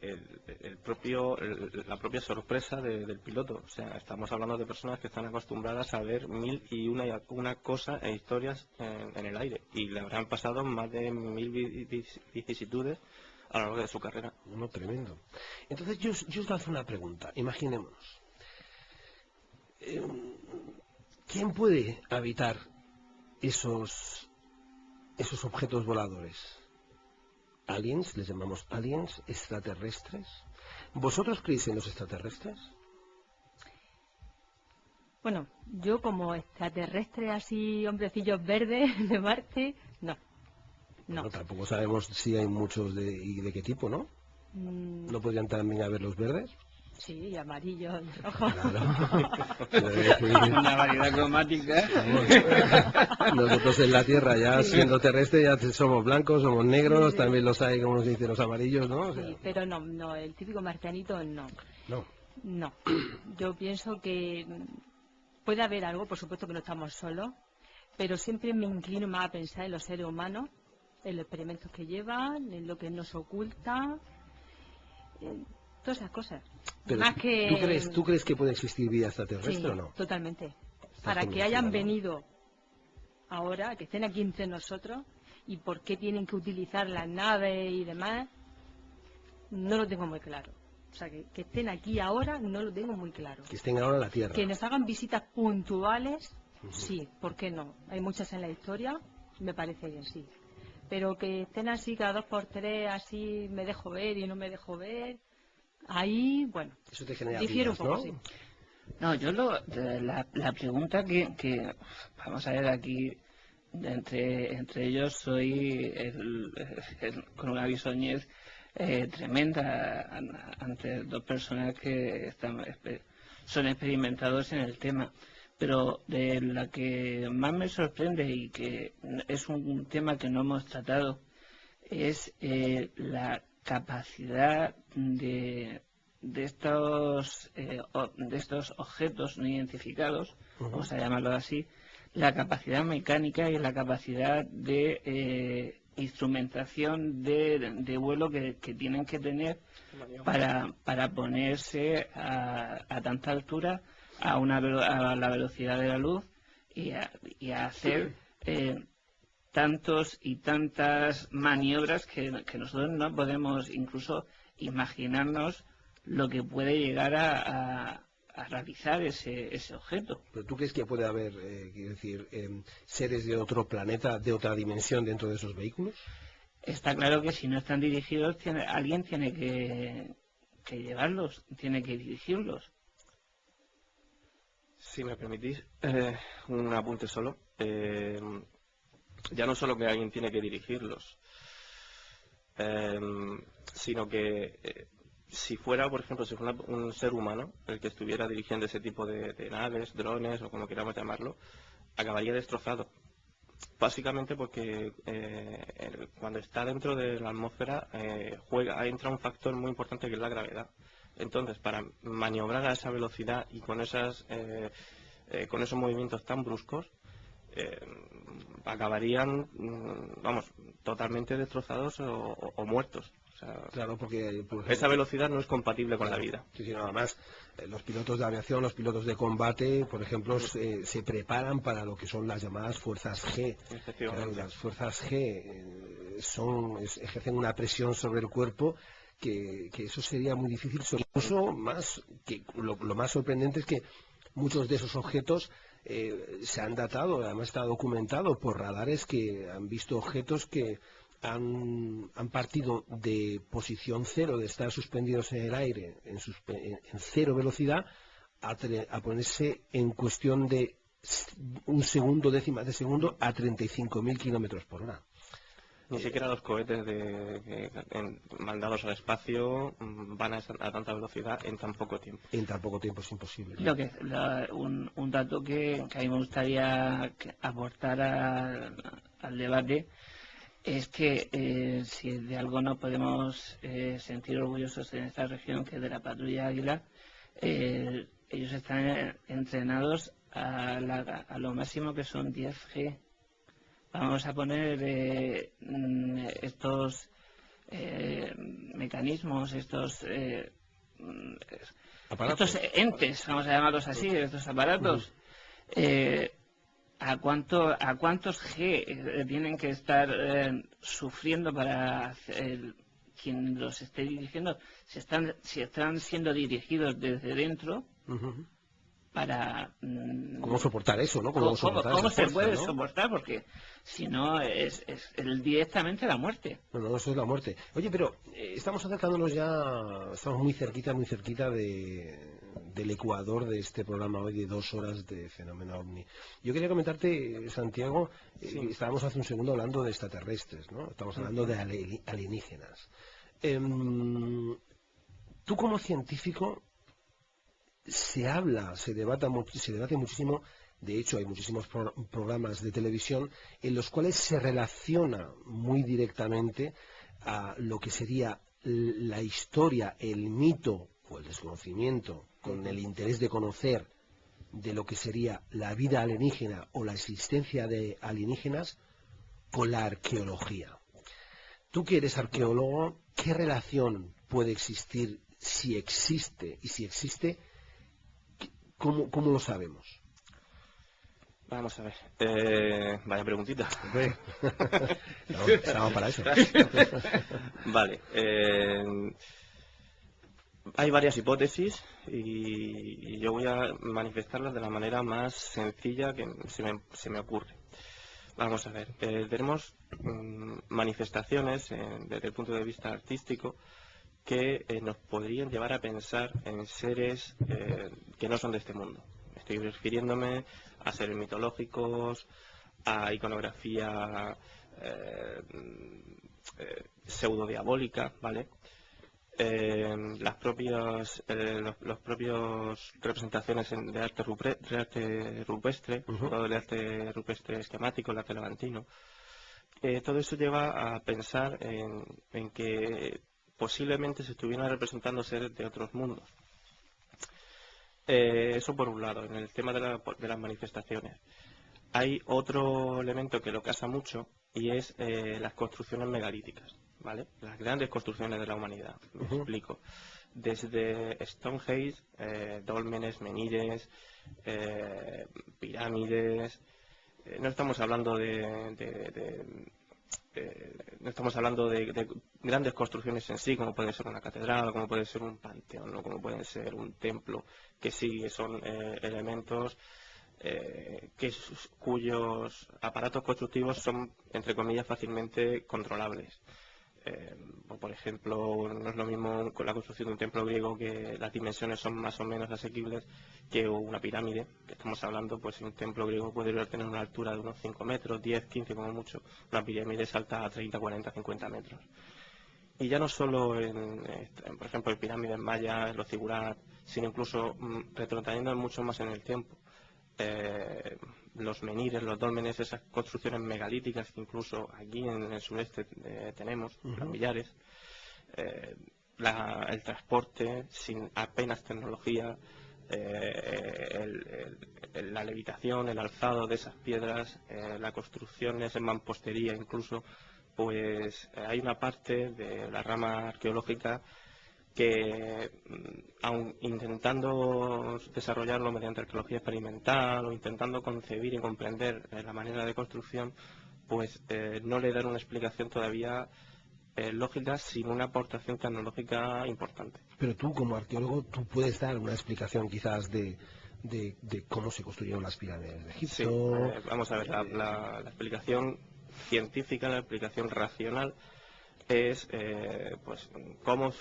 propia sorpresa del piloto. O sea, estamos hablando de personas que están acostumbradas a ver mil y una cosa e historias en el aire, y le habrán pasado más de 1000 vicisitudes a lo largo de su carrera. No, tremendo. Entonces yo os lanzo una pregunta. Imaginémonos. ¿Quién puede habitar esos objetos voladores? ¿Aliens? ¿Les llamamos aliens? ¿Extraterrestres? ¿Vosotros creéis en los extraterrestres? Bueno, yo como extraterrestre así, hombrecillos verdes de Marte, no. No, tampoco sabemos si hay muchos y de qué tipo, ¿no? ¿No podrían también haber los verdes? Sí, y amarillo, y rojo. Claro. Una variedad cromática. Nosotros en la Tierra, ya siendo terrestre, ya somos blancos, somos negros, también los hay, como nos dicen, los amarillos, ¿no? O sea, sí, pero no, el típico marcianito no. No. Yo pienso que puede haber algo, por supuesto que no estamos solos, pero siempre me inclino más a pensar en los seres humanos, en los experimentos que llevan, en lo que nos oculta, todas esas cosas. Pero más que... ¿tú crees que puede existir vida extraterrestre o no? Totalmente. Para que hayan venido ahora, que estén aquí entre nosotros, y por qué tienen que utilizar las naves y demás, no lo tengo muy claro. O sea, que estén aquí ahora no lo tengo muy claro. Que estén ahora en la Tierra. Que nos hagan visitas puntuales, sí, ¿por qué no? Hay muchas en la historia, me parece que sí. Pero que estén así cada 2 por 3, así me dejo ver y no me dejo ver, ahí, bueno, eso te genera difiere dudas, un poco, ¿no? sí. No, yo la pregunta que vamos a ver aquí, entre ellos soy con una bisoñez tremenda ante 2 personas que son experimentados en el tema, pero de la que más me sorprende y que es un tema que no hemos tratado es la capacidad de estos objetos no identificados, vamos a llamarlo así, la capacidad mecánica y la capacidad de instrumentación de vuelo que tienen que tener para ponerse a tanta altura, a la velocidad de la luz y a hacer tantos y tantas maniobras que nosotros no podemos incluso imaginarnos lo que puede llegar a realizar ese objeto. ¿Pero tú crees que puede haber, quiero decir, seres de otro planeta, de otra dimensión dentro de esos vehículos? Está claro que si no están dirigidos, alguien tiene que llevarlos, tiene que dirigirlos. Si me permitís, un apunte solo. Ya no solo que alguien tiene que dirigirlos, sino que si fuera, por ejemplo, si fuera un ser humano el que estuviera dirigiendo ese tipo de naves, drones o como queramos llamarlo, acabaría destrozado. Básicamente porque cuando está dentro de la atmósfera entra un factor muy importante que es la gravedad. Entonces, para maniobrar a esa velocidad y con esos movimientos tan bruscos, acabarían, totalmente destrozados o muertos. O sea, claro, porque esa velocidad no es compatible con la vida. Sí, nada más. Los pilotos de aviación, los pilotos de combate, por ejemplo, se preparan para lo que son las llamadas fuerzas G. Claro, las fuerzas G ejercen una presión sobre el cuerpo que eso sería muy difícil. Incluso más que lo más sorprendente es que muchos de esos objetos se han datado, además está documentado por radares que han visto objetos que han partido de posición cero, de estar suspendidos en el aire en cero velocidad, a ponerse en cuestión de un segundo, décimas de segundo, a 35.000 kilómetros por hora. Ni siquiera los cohetes mandados al espacio van a tanta velocidad en tan poco tiempo. En tan poco tiempo es imposible. Un dato que a mí me gustaría aportar al debate es que si de algo no podemos sentir orgullosos en esta región, que es de la patrulla Águila, ellos están entrenados a lo máximo, que son 10G. Vamos a poner estos mecanismos, estos entes, vamos a llamarlos así, estos aparatos. ¿A cuántos G tienen que estar sufriendo para quien los esté dirigiendo? Si están siendo dirigidos desde dentro, para... ¿Cómo soportar eso, no? ¿Cómo se puede soportar? Porque si no, es directamente la muerte. No, eso es la muerte. Oye, pero estamos acercándonos ya, estamos muy cerquita del ecuador de este programa hoy de 2 horas de Fenómeno OVNI. Yo quería comentarte, Santiago, estábamos hace un segundo hablando de extraterrestres, ¿no? Estamos hablando de alienígenas. Tú como científico, se debate muchísimo. De hecho, hay muchísimos programas de televisión en los cuales se relaciona muy directamente a lo que sería la historia, el mito o el desconocimiento, con el interés de conocer de lo que sería la vida alienígena o la existencia de alienígenas con la arqueología. Tú que eres arqueólogo, ¿qué relación puede existir, si existe, y si existe, cómo lo sabemos? Vamos a ver. Vaya preguntita. Estamos para eso. Vale. Hay varias hipótesis y yo voy a manifestarlas de la manera más sencilla que se me ocurre. Vamos a ver. Tenemos manifestaciones desde el punto de vista artístico que nos podrían llevar a pensar en seres que no son de este mundo. Estoy refiriéndome a seres mitológicos, a iconografía pseudo-diabólica, ¿vale? Los propios representaciones de arte rupestre, todo el arte rupestre esquemático, el arte levantino. Todo eso lleva a pensar en que posiblemente se estuvieran representando seres de otros mundos. Eso por un lado, en el tema de las manifestaciones. Hay otro elemento que lo casa mucho y es las construcciones megalíticas, ¿vale? Las grandes construcciones de la humanidad. Me explico. Desde Stonehenge, dólmenes, menires, pirámides. No estamos hablando no estamos hablando de grandes construcciones en sí, como puede ser una catedral, como puede ser un panteón, ¿no? Como puede ser un templo, que sí son elementos cuyos aparatos constructivos son, entre comillas, fácilmente controlables. Por ejemplo, no es lo mismo con la construcción de un templo griego, que las dimensiones son más o menos asequibles, que una pirámide, que estamos hablando, pues un templo griego puede tener una altura de unos 5 metros, 10, 15 como mucho. Una pirámide salta a 30, 40, 50 metros. Y ya no solo por ejemplo, en pirámides mayas, los zigurats, sino incluso retrotrayendo mucho más en el tiempo. Los menires, los dólmenes, esas construcciones megalíticas que incluso aquí en el sureste tenemos, los millares, el transporte sin apenas tecnología, la levitación, el alzado de esas piedras, las construcciones en mampostería incluso, pues hay una parte de la rama arqueológica que, aun intentando desarrollarlo mediante arqueología experimental o intentando concebir y comprender la manera de construcción, pues no le dan una explicación todavía lógica sin una aportación tecnológica importante. Pero tú, como arqueólogo, tú puedes dar una explicación quizás de cómo se construyeron las pirámides de Egipto. Sí, vamos a ver, la explicación científica, la explicación racional es pues cómo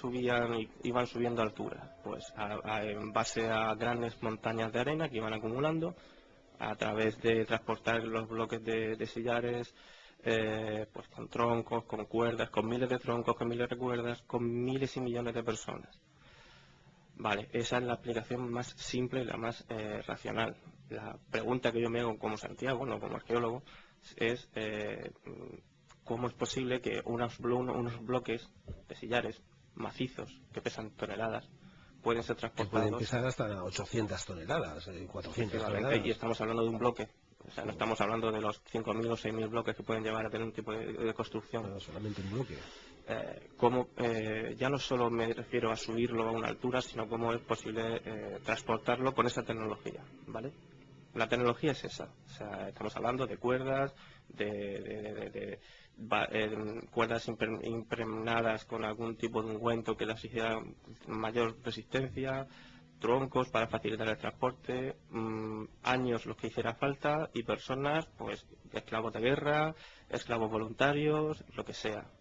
iban subiendo altura, pues en base a grandes montañas de arena que iban acumulando a través de transportar los bloques de sillares, pues con troncos, con cuerdas, con miles de troncos, con miles de cuerdas, con miles y millones de personas. Vale, esa es la aplicación más simple y la más racional. La pregunta que yo me hago como Santiago, no como arqueólogo, es cómo es posible que unos bloques de sillares macizos que pesan toneladas pueden ser transportados. Que pueden pesar hasta 800 toneladas, 400 toneladas. Y estamos hablando de un bloque. O sea, no estamos hablando de los 5.000 o 6.000 bloques que pueden llevar a tener un tipo de construcción. No, solamente un bloque. Ya no solo me refiero a subirlo a una altura, sino cómo es posible transportarlo con esa tecnología, ¿vale? La tecnología es esa. O sea, estamos hablando de cuerdas, cuerdas impregnadas con algún tipo de ungüento que les hiciera mayor resistencia, troncos para facilitar el transporte, años los que hiciera falta y personas, pues esclavos de guerra, esclavos voluntarios, lo que sea.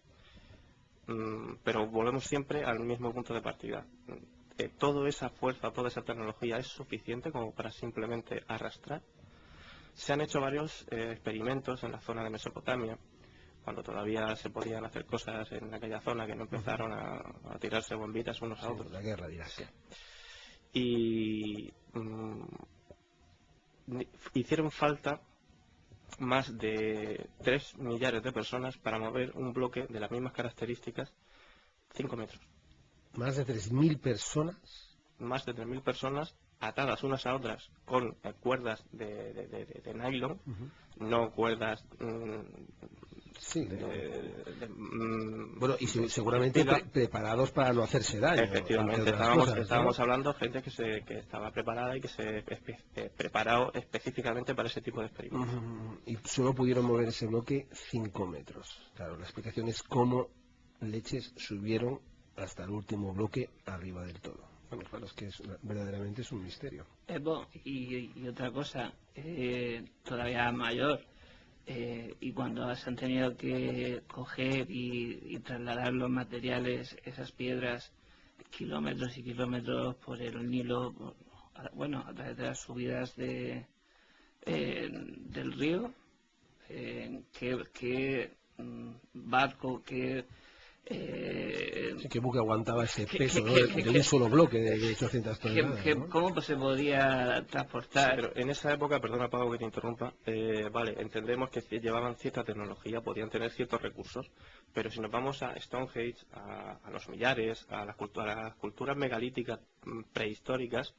Pero volvemos siempre al mismo punto de partida. Toda esa fuerza, toda esa tecnología es suficiente como para simplemente arrastrar. Se han hecho varios experimentos en la zona de Mesopotamia, cuando todavía se podían hacer cosas en aquella zona, que no empezaron a tirarse bombitas unos a otros. La guerra, dirás. Y hicieron falta más de 3 millares de personas para mover un bloque de las mismas características 5 metros. ¿Más de 3.000 personas? Más de 3.000 personas atadas unas a otras con cuerdas de nylon, no cuerdas... bueno, y seguramente preparados para no hacerse daño. Efectivamente, estábamos hablando de gente que estaba preparada y que se preparó específicamente para ese tipo de experimentos. Y solo pudieron mover ese bloque 5 metros. Claro, la explicación es cómo leches subieron hasta el último bloque arriba del todo. Bueno, claro, es que verdaderamente es un misterio. Y otra cosa, todavía mayor, y cuando se han tenido que coger y trasladar los materiales, esas piedras, kilómetros y kilómetros por el Nilo, bueno, a través de las subidas del río, qué barco, qué buque aguantaba ese peso de un solo bloque de 800 toneladas. ¿Cómo se podía transportar? Sí, pero en esa época, perdona Pablo que te interrumpa, vale, entendemos que llevaban cierta tecnología, podían tener ciertos recursos, pero si nos vamos a Stonehenge, a los millares, a las culturas megalíticas prehistóricas,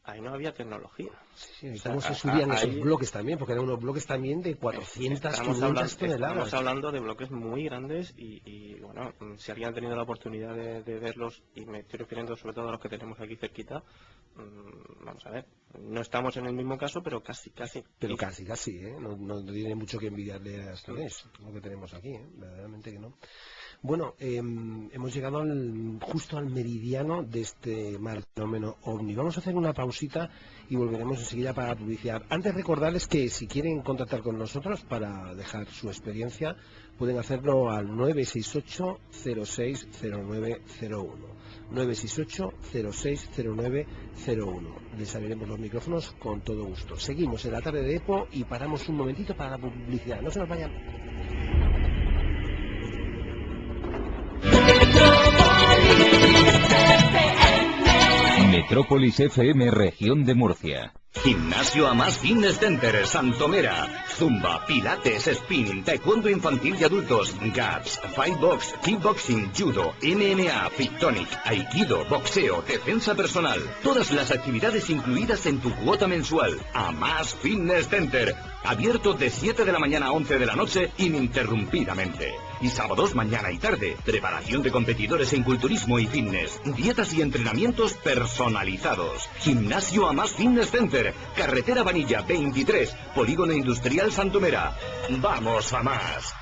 ahí no había tecnología. Sí, ¿y cómo se subían esos bloques también? Porque eran unos bloques también de 400, 500 toneladas. Estamos hablando de bloques muy grandes y bueno, si alguien ha tenido la oportunidad de verlos, y me estoy refiriendo sobre todo a los que tenemos aquí cerquita, vamos a ver, no estamos en el mismo caso, pero casi. Pero casi, no tiene mucho que envidiarle a Stonehenge, lo que tenemos aquí, verdaderamente que no. Bueno, hemos llegado justo al meridiano de este mal fenómeno OVNI. Vamos a hacer una pausita y volveremos enseguida para la publicidad. Antes recordarles que si quieren contactar con nosotros para dejar su experiencia, pueden hacerlo al 968-060901. 968-060901. Les abriremos los micrófonos con todo gusto. Seguimos en la tarde de EPO y paramos un momentito para la publicidad. No se nos vayan. Metrópolis FM, región de Murcia. Gimnasio Amas Fitness Center, Santomera. Zumba, pilates, spinning, taekwondo infantil y adultos, gaps, fightbox, kickboxing, judo, MMA, Pictonic, aikido, boxeo, defensa personal. Todas las actividades incluidas en tu cuota mensual. Amas Fitness Center. Abierto de 7 de la mañana a 11 de la noche ininterrumpidamente. Y sábados mañana y tarde. Preparación de competidores en culturismo y fitness. Dietas y entrenamientos personalizados. Gimnasio Amas Fitness Center. Carretera Vanilla 23. Polígono Industrial Santomera. ¡Vamos a más!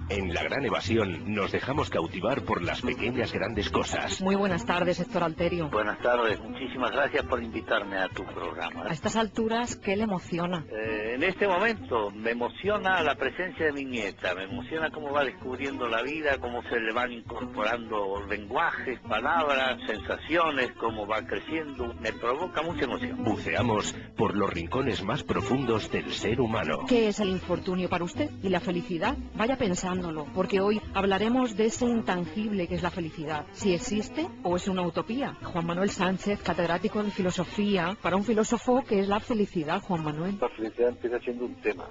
En La Gran Evasión nos dejamos cautivar por las pequeñas grandes cosas. Muy buenas tardes, Héctor Alterio. Buenas tardes, muchísimas gracias por invitarme a tu programa. A estas alturas, ¿qué le emociona? En este momento me emociona la presencia de mi nieta, me emociona cómo va descubriendo la vida, cómo se le van incorporando lenguajes, palabras, sensaciones, cómo va creciendo, me provoca mucha emoción. Buceamos por los rincones más profundos del ser humano. ¿Qué es el infortunio para usted? ¿Y la felicidad? Vaya pensándolo, porque hoy hablaremos de ese intangible que es la felicidad. Si existe o es una utopía. Juan Manuel Sánchez, catedrático de filosofía, para un filósofo, ¿qué es la felicidad, Juan Manuel? La felicidad empieza siendo un tema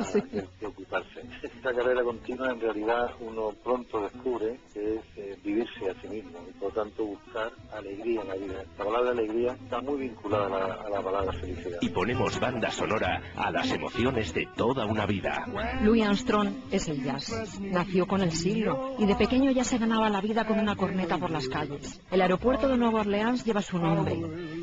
sí. de ocuparse. Esta carrera continua, en realidad, uno pronto descubre que es vivirse a sí mismo y, por tanto, buscar alegría en la vida. La palabra alegría está muy vinculada a la palabra felicidad. Y ponemos banda sonora a las emociones de toda una vida. Louis Armstrong es el jazz. Nació con el siglo y de pequeño ya se ganaba la vida con una corneta por las calles. El aeropuerto de Nueva Orleans lleva su nombre.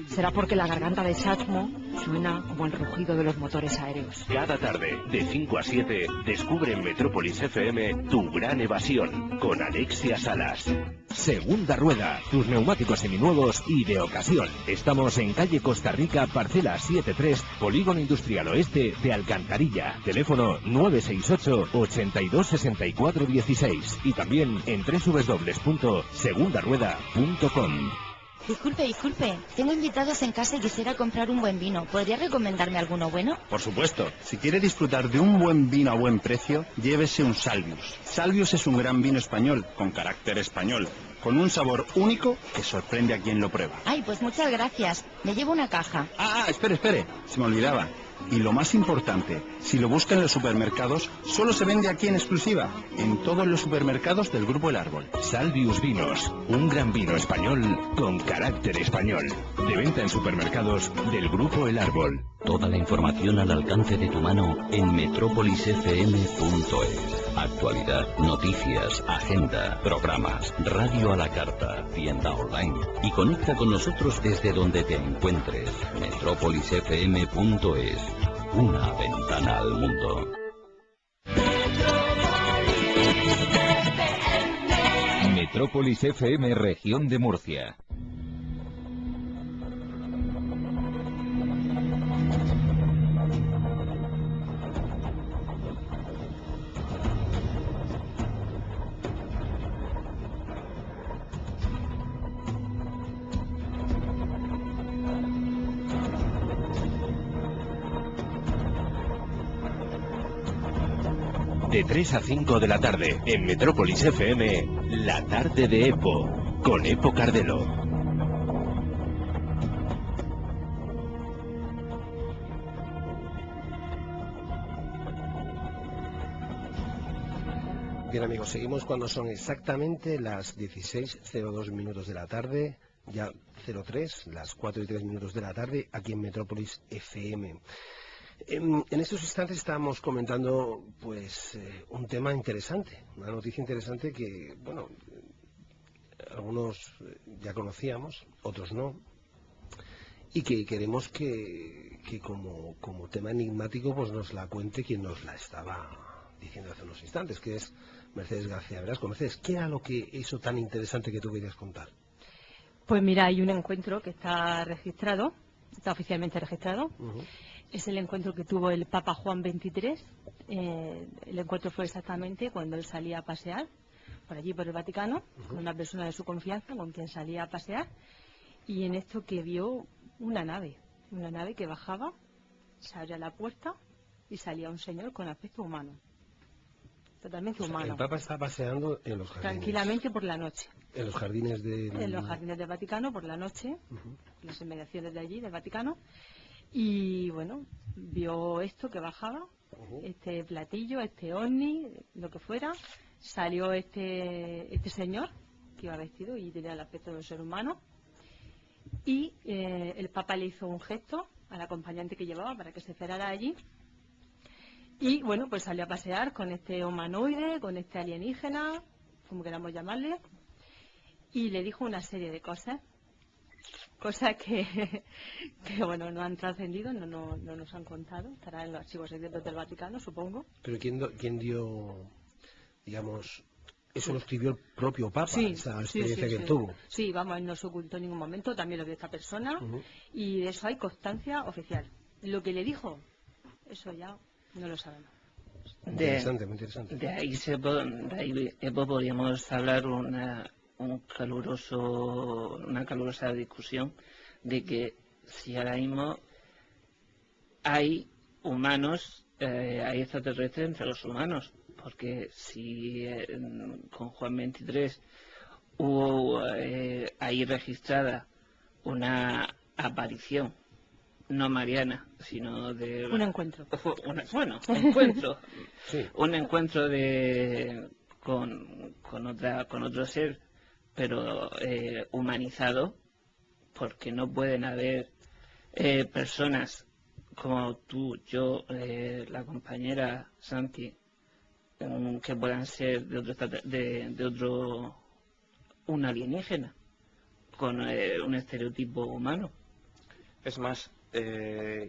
Será porque la garganta de Satchmo suena como el rugido de los motores aéreos. Cada tarde, de 5 a 7, descubre en Metrópolis FM Tu Gran Evasión, con Alexia Salas. Segunda Rueda, tus neumáticos seminuevos y de ocasión. Estamos en calle Costa Rica, parcela 73, Polígono Industrial Oeste de Alcantarilla. Teléfono 968 82 64 16 y también en www.segundarueda.com. Disculpe, tengo invitados en casa y quisiera comprar un buen vino. ¿Podría recomendarme alguno bueno? Por supuesto. Si quiere disfrutar de un buen vino a buen precio, llévese un Salvius. Salvius es un gran vino español, con carácter español, con un sabor único que sorprende a quien lo prueba. Ay, pues muchas gracias. Me llevo una caja. Espere. Se me olvidaba. Y lo más importante, si lo busca en los supermercados, solo se vende aquí en exclusiva, en todos los supermercados del Grupo El Árbol. Salvius Vinos, un gran vino español con carácter español. De venta en supermercados del Grupo El Árbol. Toda la información al alcance de tu mano en metropolisfm.es. Actualidad, noticias, agenda, programas, radio a la carta, tienda online. Y conecta con nosotros desde donde te encuentres. metropolisfm.es. Una ventana al mundo. Metrópolis FM, Región de Murcia. De 3 a 5 de la tarde, en Metrópolis FM, La Tarde de Epo, con Epo Cardelo. Bien amigos, seguimos cuando son exactamente las 16:02 minutos de la tarde, ya 03, las 4:03 de la tarde, aquí en Metrópolis FM. En estos instantes estábamos comentando pues un tema interesante, una noticia interesante que, bueno, algunos ya conocíamos, otros no, y que queremos que como tema enigmático pues nos la cuente quien nos la estaba diciendo hace unos instantes, que es Mercedes García Velasco. Mercedes, ¿qué era lo que hizo tan interesante que tú querías contar? Pues mira, hay un encuentro que está registrado, está oficialmente registrado. Es el encuentro que tuvo el Papa Juan XXIII. El encuentro fue exactamente cuando él salía a pasear por allí, por el Vaticano, con una persona de su confianza con quien salía a pasear. Y en esto que vio una nave que bajaba, se abría la puerta y salía un señor con aspecto humano. Totalmente humano. El Papa está paseando en los jardines. Tranquilamente por la noche. En los jardines En los jardines del Vaticano por la noche, las inmediaciones de allí, del Vaticano. Y bueno, vio esto que bajaba, este platillo, este ovni, lo que fuera. Salió este señor que iba vestido y tenía el aspecto de un ser humano. Y el Papa le hizo un gesto al acompañante que llevaba para que se cerrara allí. Y bueno, pues salió a pasear con este humanoide, con este alienígena, como queramos llamarle. Y le dijo una serie de cosas que bueno, no han trascendido, no nos han contado, estará en los archivos secretos del Vaticano, supongo. Pero ¿quién dio digamos, eso lo escribió el propio Papa, Sí, esa sí, experiencia sí, que sí. tuvo. Sí, vamos, él no se ocultó en ningún momento, también lo vio esta persona, y de eso hay constancia oficial. Lo que le dijo, eso ya no lo sabemos. Interesante, muy interesante. De ahí podríamos hablar una calurosa discusión de que si ahora mismo hay humanos, hay extraterrestres entre los humanos, porque si con Juan 23 hubo ahí registrada una aparición no mariana, sino de un encuentro. Encuentro. Sí. Un encuentro con otro ser, pero humanizado, porque no pueden haber personas como tú, yo, la compañera Santi, que puedan ser de otro un alienígena con un estereotipo humano. Es más,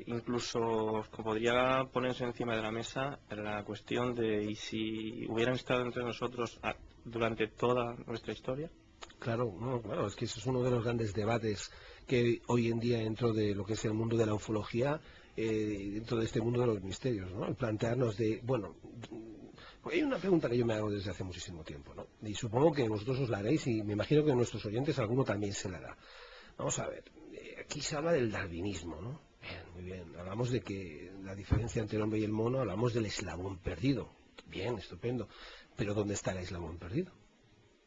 incluso podría ponerse encima de la mesa la cuestión de ¿y si hubieran estado entre nosotros durante toda nuestra historia? Claro, claro, es que eso es uno de los grandes debates que hoy en día dentro de lo que es el mundo de la ufología, dentro de este mundo de los misterios, ¿no? El plantearnos hay una pregunta que yo me hago desde hace muchísimo tiempo, ¿no? Y supongo que vosotros os la haréis y me imagino que nuestros oyentes alguno también se la hará. Vamos a ver, aquí se habla del darwinismo, ¿no? Bien, muy bien. Hablamos de que la diferencia entre el hombre y el mono, hablamos del eslabón perdido. Bien, estupendo. Pero ¿dónde está el eslabón perdido?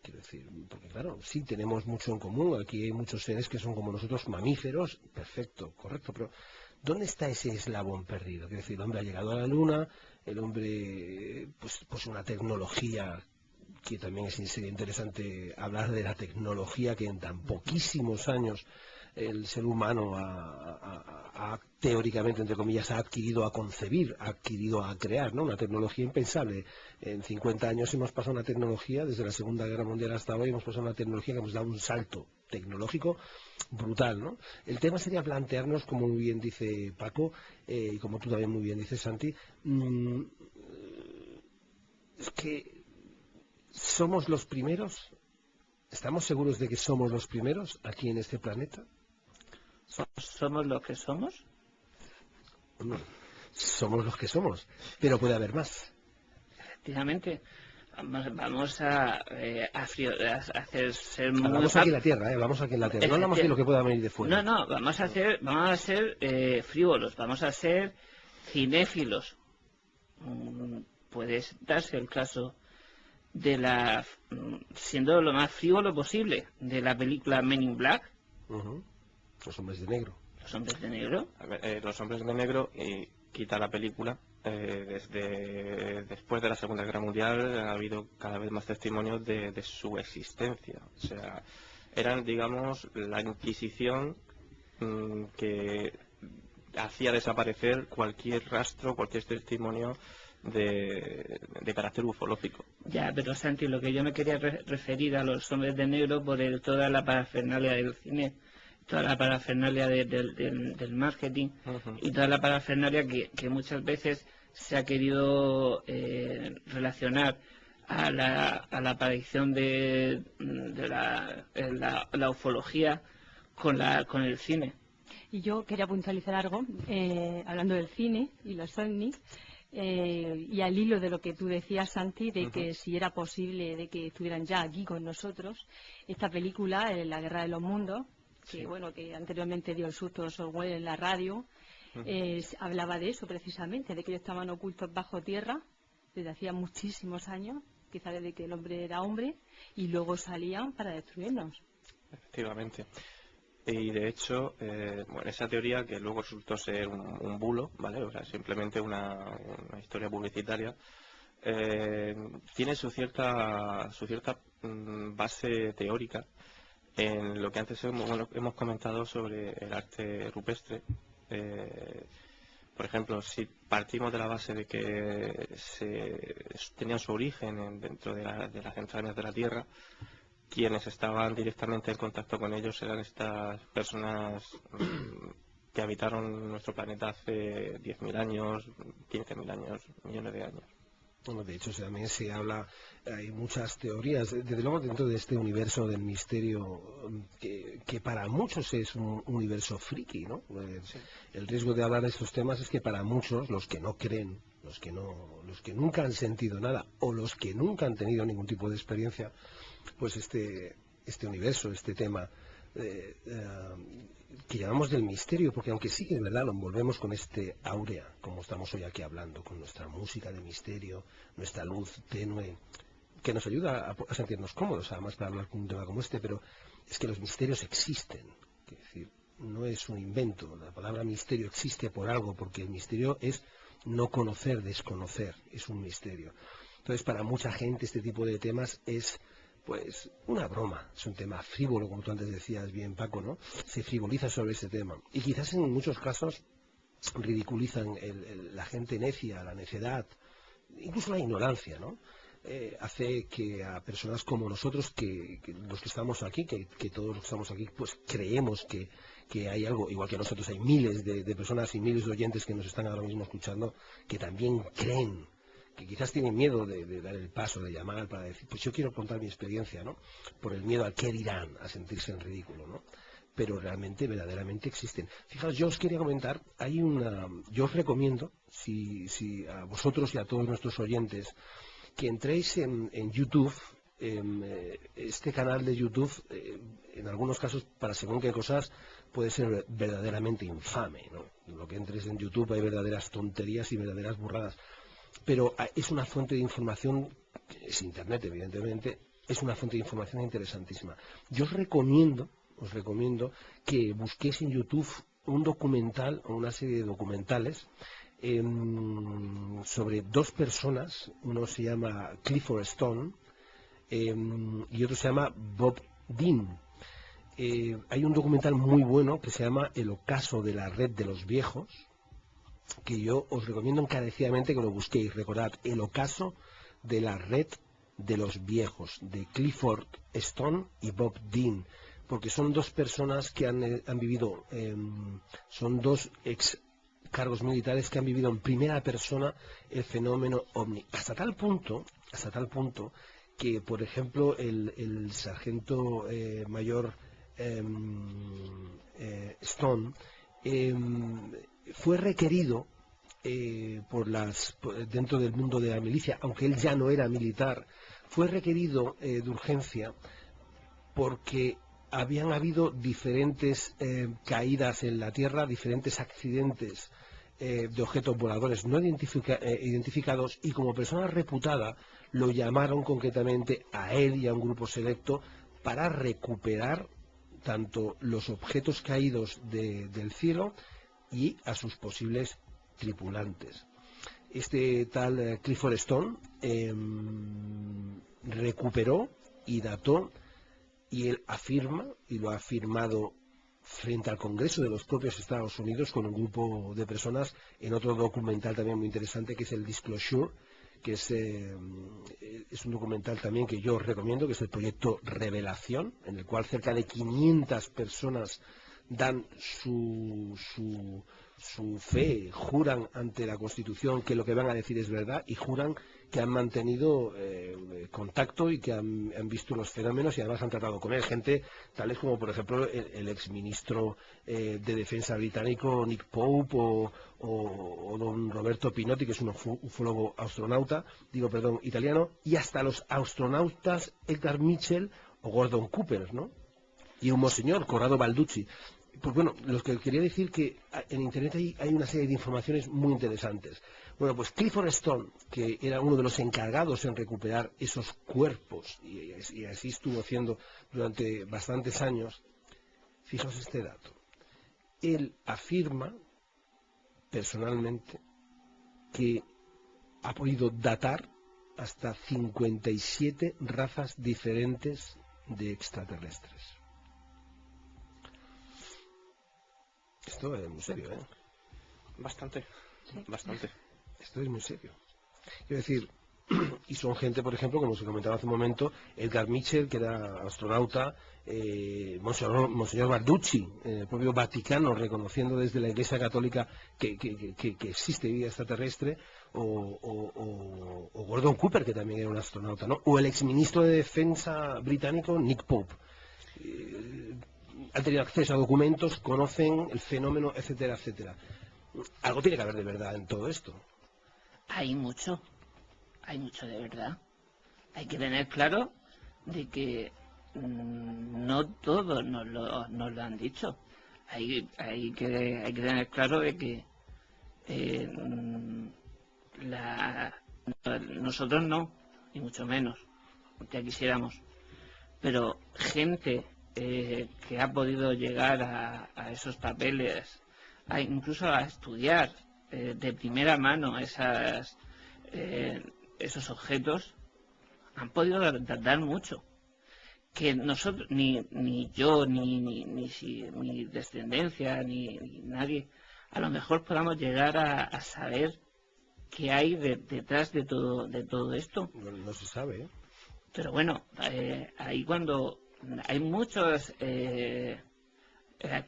Quiero decir, porque claro, sí tenemos mucho en común. Aquí hay muchos seres que son como nosotros, mamíferos. Perfecto, correcto. Pero ¿dónde está ese eslabón perdido? Quiero decir, el hombre ha llegado a la luna, el hombre, pues una tecnología que también sería interesante hablar de la tecnología que en tan poquísimos años el ser humano ha teóricamente, entre comillas, ha adquirido a concebir, ha adquirido a crear, ¿no? Una tecnología impensable. En 50 años hemos pasado una tecnología, desde la Segunda Guerra Mundial hasta hoy, hemos pasado una tecnología que nos da un salto tecnológico brutal, ¿no? El tema sería plantearnos, como muy bien dice Paco, y como tú también muy bien dices, Santi, es que ¿somos los primeros? ¿Estamos seguros de que somos los primeros aquí en este planeta? ¿Somos los que somos? Somos los que somos, pero puede haber más. Efectivamente. Vamos a hacer ser muy... Hablamos aquí en la Tierra, vamos aquí en la Tierra. No hablamos de lo que pueda venir de fuera. No, vamos a ser frívolos, vamos a ser cinéfilos. Puede darse el caso de siendo lo más frívolo posible, de la película Men in Black. Los hombres de negro. Los hombres de negro. Los hombres de negro, quita la película. Después de la Segunda Guerra Mundial ha habido cada vez más testimonios de su existencia. O sea, eran, digamos, la Inquisición que hacía desaparecer cualquier rastro, cualquier testimonio de carácter ufológico. Ya, pero Santi, lo que yo me quería referir a los hombres de negro por toda la parafernalia del cine, toda la parafernalia del marketing y toda la parafernalia que muchas veces se ha querido relacionar a la aparición de la ufología con el cine. Y yo quería puntualizar algo, hablando del cine y los ovnis, y al hilo de lo que tú decías, Santi, de que si era posible de que estuvieran ya aquí con nosotros, esta película, La Guerra de los Mundos, que anteriormente dio el susto a Orwell en la radio, hablaba de eso precisamente, de que ellos estaban ocultos bajo tierra desde hacía muchísimos años, quizá desde que el hombre era hombre, y luego salían para destruirnos. Efectivamente. Y de hecho, esa teoría, que luego resultó ser un bulo, ¿vale? O sea, simplemente una historia publicitaria, tiene su cierta base teórica en lo que antes hemos comentado sobre el arte rupestre. Por ejemplo, si partimos de la base de que tenían su origen dentro de las entrañas de la Tierra, quienes estaban directamente en contacto con ellos eran estas personas que habitaron nuestro planeta hace 10.000 años, 15.000 años, millones de años. Bueno, de hecho también se habla, hay muchas teorías, desde luego dentro de este universo del misterio, que para muchos es un universo friki, ¿no? Sí. El riesgo de hablar de estos temas es que para muchos, los que no creen, los que nunca han sentido nada, o los que nunca han tenido ningún tipo de experiencia, pues este universo, este tema que llamamos del misterio, porque aunque sí que es verdad, lo envolvemos con este áurea, como estamos hoy aquí hablando, con nuestra música de misterio, nuestra luz tenue, que nos ayuda a sentirnos cómodos, además, para hablar con un tema como este, pero es que los misterios existen, es decir, no es un invento, la palabra misterio existe por algo, porque el misterio es no conocer, desconocer, es un misterio. Entonces, para mucha gente este tipo de temas es pues una broma, es un tema frívolo, como tú antes decías bien, Paco, ¿no? Se frivoliza sobre ese tema. Y quizás en muchos casos ridiculizan la gente necia, la necedad, incluso la ignorancia, ¿no? Hace que a personas como nosotros, que los que estamos aquí, que todos los que estamos aquí, pues creemos que hay algo, igual que nosotros hay miles de personas y miles de oyentes que nos están ahora mismo escuchando, que también creen, que quizás tienen miedo de dar el paso, de llamar para decir, pues yo quiero contar mi experiencia, ¿no? Por el miedo al qué dirán, a sentirse en ridículo, ¿no? Pero realmente, verdaderamente existen. Fijaos, yo os quería comentar, yo os recomiendo, si a vosotros y a todos nuestros oyentes, que entréis en YouTube, este canal de YouTube, en algunos casos, para según qué cosas, puede ser verdaderamente infame, ¿no? Lo que entres en YouTube hay verdaderas tonterías y verdaderas burradas. Pero es una fuente de información, es Internet evidentemente, es una fuente de información interesantísima. Yo os recomiendo que busquéis en YouTube un documental o una serie de documentales sobre dos personas, uno se llama Clifford Stone y otro se llama Bob Dean. Hay un documental muy bueno que se llama El ocaso de la red de los viejos, que yo os recomiendo encarecidamente que lo busquéis. Recordad, El ocaso de la red de los viejos, de Clifford Stone y Bob Dean, porque son dos personas que han vivido, son dos ex cargos militares que han vivido en primera persona el fenómeno ovni, hasta tal punto que, por ejemplo, el sargento mayor Stone fue requerido dentro del mundo de la milicia, aunque él ya no era militar, fue requerido de urgencia porque habían habido diferentes caídas en la Tierra, diferentes accidentes de objetos voladores no identificados, y como persona reputada lo llamaron concretamente a él y a un grupo selecto para recuperar tanto los objetos caídos del cielo y a sus posibles tripulantes. Este tal Clifford Stone recuperó y dató, y él afirma, y lo ha afirmado frente al Congreso de los propios Estados Unidos con un grupo de personas, en otro documental también muy interesante que es el Disclosure, que es un documental también que yo os recomiendo, que es el proyecto Revelación, en el cual cerca de 500 personas dan su fe, juran ante la Constitución que lo que van a decir es verdad, y juran que han mantenido contacto y que han visto los fenómenos y además han tratado con él. Gente tales como, por ejemplo, el exministro de Defensa británico Nick Pope o don Roberto Pinotti, que es un ufólogo italiano, y hasta los astronautas Edgar Mitchell o Gordon Cooper, ¿no? Y un monseñor, Corrado Balducci. Pues bueno, lo que quería decir que en Internet hay una serie de informaciones muy interesantes. Bueno, pues Clifford Stone, que era uno de los encargados en recuperar esos cuerpos, y así estuvo haciendo durante bastantes años, fijaos este dato. Él afirma personalmente que ha podido datar hasta 57 razas diferentes de extraterrestres. Esto es muy serio, ¿eh? Bastante. Esto es muy serio. Quiero decir, y son gente, por ejemplo, como se comentaba hace un momento, Edgar Mitchell, que era astronauta, Monseñor Balducci, el propio Vaticano, reconociendo desde la Iglesia Católica que existe vida extraterrestre, o Gordon Cooper, que también era un astronauta, ¿no? O el exministro de Defensa británico Nick Pope. Han tenido acceso a documentos, conocen el fenómeno, etcétera, etcétera. Algo tiene que haber de verdad en todo esto. Hay mucho de verdad. Hay que tener claro de que no todos nos lo han dicho. Hay que tener claro de que nosotros no, ni mucho menos, ya quisiéramos. Pero gente que ha podido llegar a esos papeles, incluso a estudiar de primera mano esos objetos, han podido dar mucho. Que nosotros, ni yo, ni descendencia, ni nadie, a lo mejor podamos llegar a saber qué hay detrás de todo esto. No se sabe, ¿eh? Pero bueno, ahí cuando hay muchos,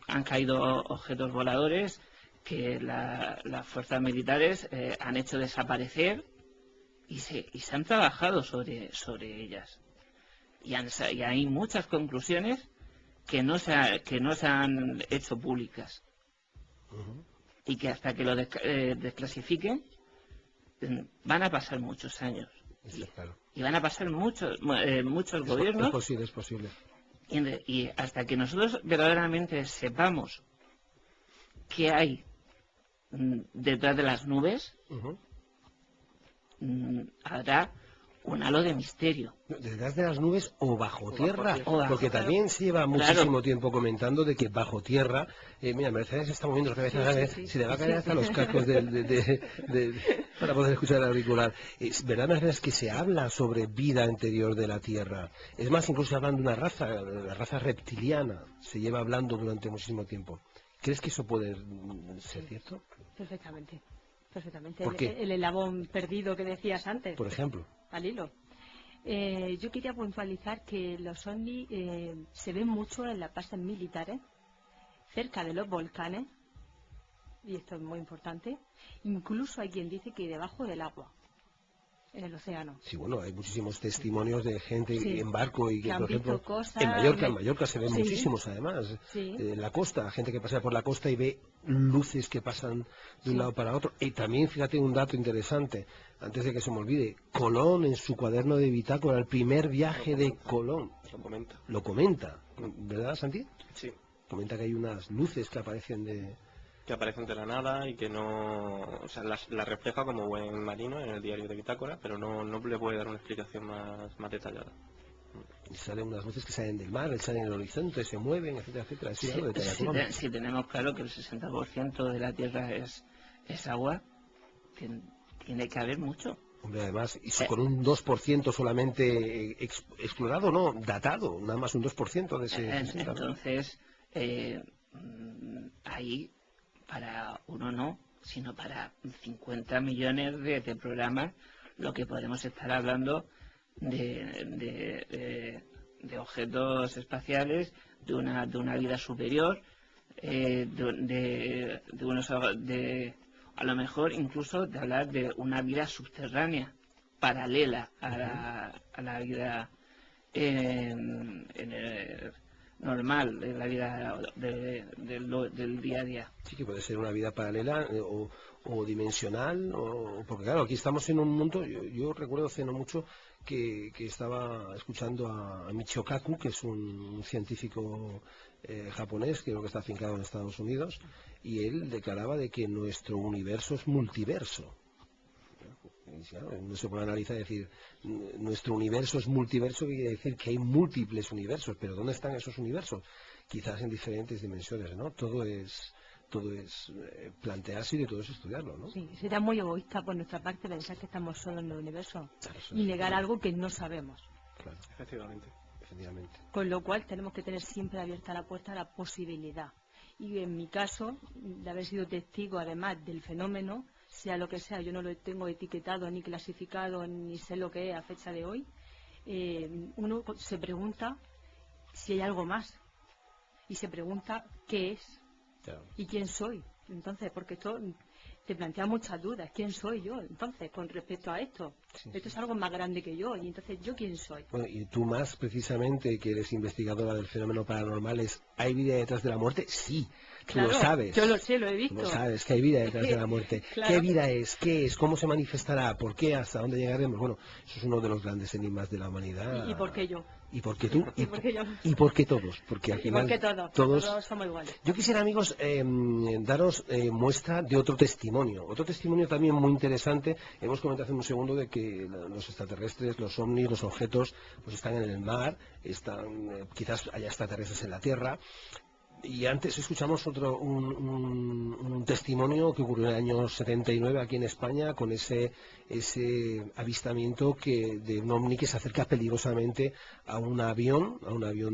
han caído objetos voladores que las fuerzas militares han hecho desaparecer y se han trabajado sobre ellas. Y hay muchas conclusiones que no se han hecho públicas. Y que hasta que lo desclasifiquen van a pasar muchos años. Y van a pasar muchos gobiernos. Es posible. Y hasta que nosotros verdaderamente sepamos qué hay detrás de las nubes, habrá un halo de misterio. Detrás de las nubes o bajo tierra, porque también se lleva muchísimo tiempo comentando de que bajo tierra, mira, Mercedes está moviendo la cabeza, se le va a caer hasta los cascos para poder escuchar el auricular. ¿Verdad, Mercedes, que se habla sobre vida interior de la tierra? Es más, incluso hablan de una raza, la raza reptiliana, se lleva hablando durante muchísimo tiempo. ¿Crees que eso puede ser cierto? Perfectamente. ¿Por qué? El eslabón perdido que decías antes. Por ejemplo. Al hilo. Yo quería puntualizar que los ovnis se ven mucho en las bases militares, cerca de los volcanes, y esto es muy importante. Incluso hay quien dice que debajo del agua, en el océano. Sí, bueno, hay muchísimos testimonios de gente en barco y que han por ejemplo, cosas, en Mallorca se ven muchísimos además. En la costa, gente que pasa por la costa y ve luces que pasan de un lado para otro. Y también, fíjate, un dato interesante, antes de que se me olvide, Colón en su cuaderno de bitácora, el primer viaje de Colón. Lo comenta, ¿verdad, Santi? Sí. Comenta que hay unas luces que aparecen de la nada y que no, o sea, la refleja como buen marino en el diario de bitácora, pero no le puede dar una explicación más detallada. Y salen unas luces que salen del mar, salen en el horizonte, se mueven, etcétera, etcétera. Si tenemos claro que el 60% de la Tierra es agua, tiene que haber mucho. Hombre, además, y con un 2% solamente explorado, no, datado, nada más un 2% de ese 60%. Entonces, ahí, para uno no, sino para 50 millones de programas, lo que podemos estar hablando de objetos espaciales, de una vida superior, a lo mejor incluso de hablar de una vida subterránea, paralela a la vida normal, de la vida del día a día. Sí, que puede ser una vida paralela o dimensional, porque claro, aquí estamos en un mundo, yo recuerdo hace no mucho que estaba escuchando a Michio Kaku, que es un científico japonés, creo que está afincado en Estados Unidos, y él declaraba de que nuestro universo es multiverso. Y claro, uno se puede analizar y decir, nuestro universo es multiverso, quiere decir que hay múltiples universos, pero ¿dónde están esos universos? Quizás en diferentes dimensiones, ¿no? Todo es plantearse y de todo es estudiarlo, ¿no? Sí, sería muy egoísta por nuestra parte pensar que estamos solos en el universo y negar algo que no sabemos. Claro, efectivamente. Con lo cual tenemos que tener siempre abierta la puerta a la posibilidad. Y en mi caso, de haber sido testigo además del fenómeno, sea lo que sea, yo no lo tengo etiquetado ni clasificado ni sé lo que es a fecha de hoy, uno se pregunta si hay algo más y se pregunta qué es y quién soy. Entonces, porque esto te plantea muchas dudas. ¿Quién soy yo, entonces, con respecto a esto? Sí, Esto es algo más grande que yo, y entonces, ¿yo quién soy? Bueno, y tú más precisamente, que eres investigadora del fenómeno paranormales, ¿hay vida detrás de la muerte? Sí, Claro, tú lo sabes. yo lo sé, lo he Tú visto. lo sabes, que hay vida detrás de la muerte. Claro. ¿Qué vida es? ¿Qué es? ¿Cómo se manifestará? ¿Por qué? ¿Hasta dónde llegaremos? Bueno, eso es uno de los grandes enigmas de la humanidad. ¿Y por qué yo? ¿Y por qué tú? ¿Y por qué yo? ¿Y por qué todos? Porque al ¿Y final por qué todos? Todos somos iguales. Yo quisiera, amigos, daros muestra de otro testimonio. Otro testimonio también muy interesante. Hemos comentado hace un segundo de que los extraterrestres, los ovnis, los objetos, pues están en el mar, están, quizás haya extraterrestres en la Tierra. Y antes escuchamos un testimonio que ocurrió en el año 79 aquí en España, con ese avistamiento de un ovni que se acerca peligrosamente a un avión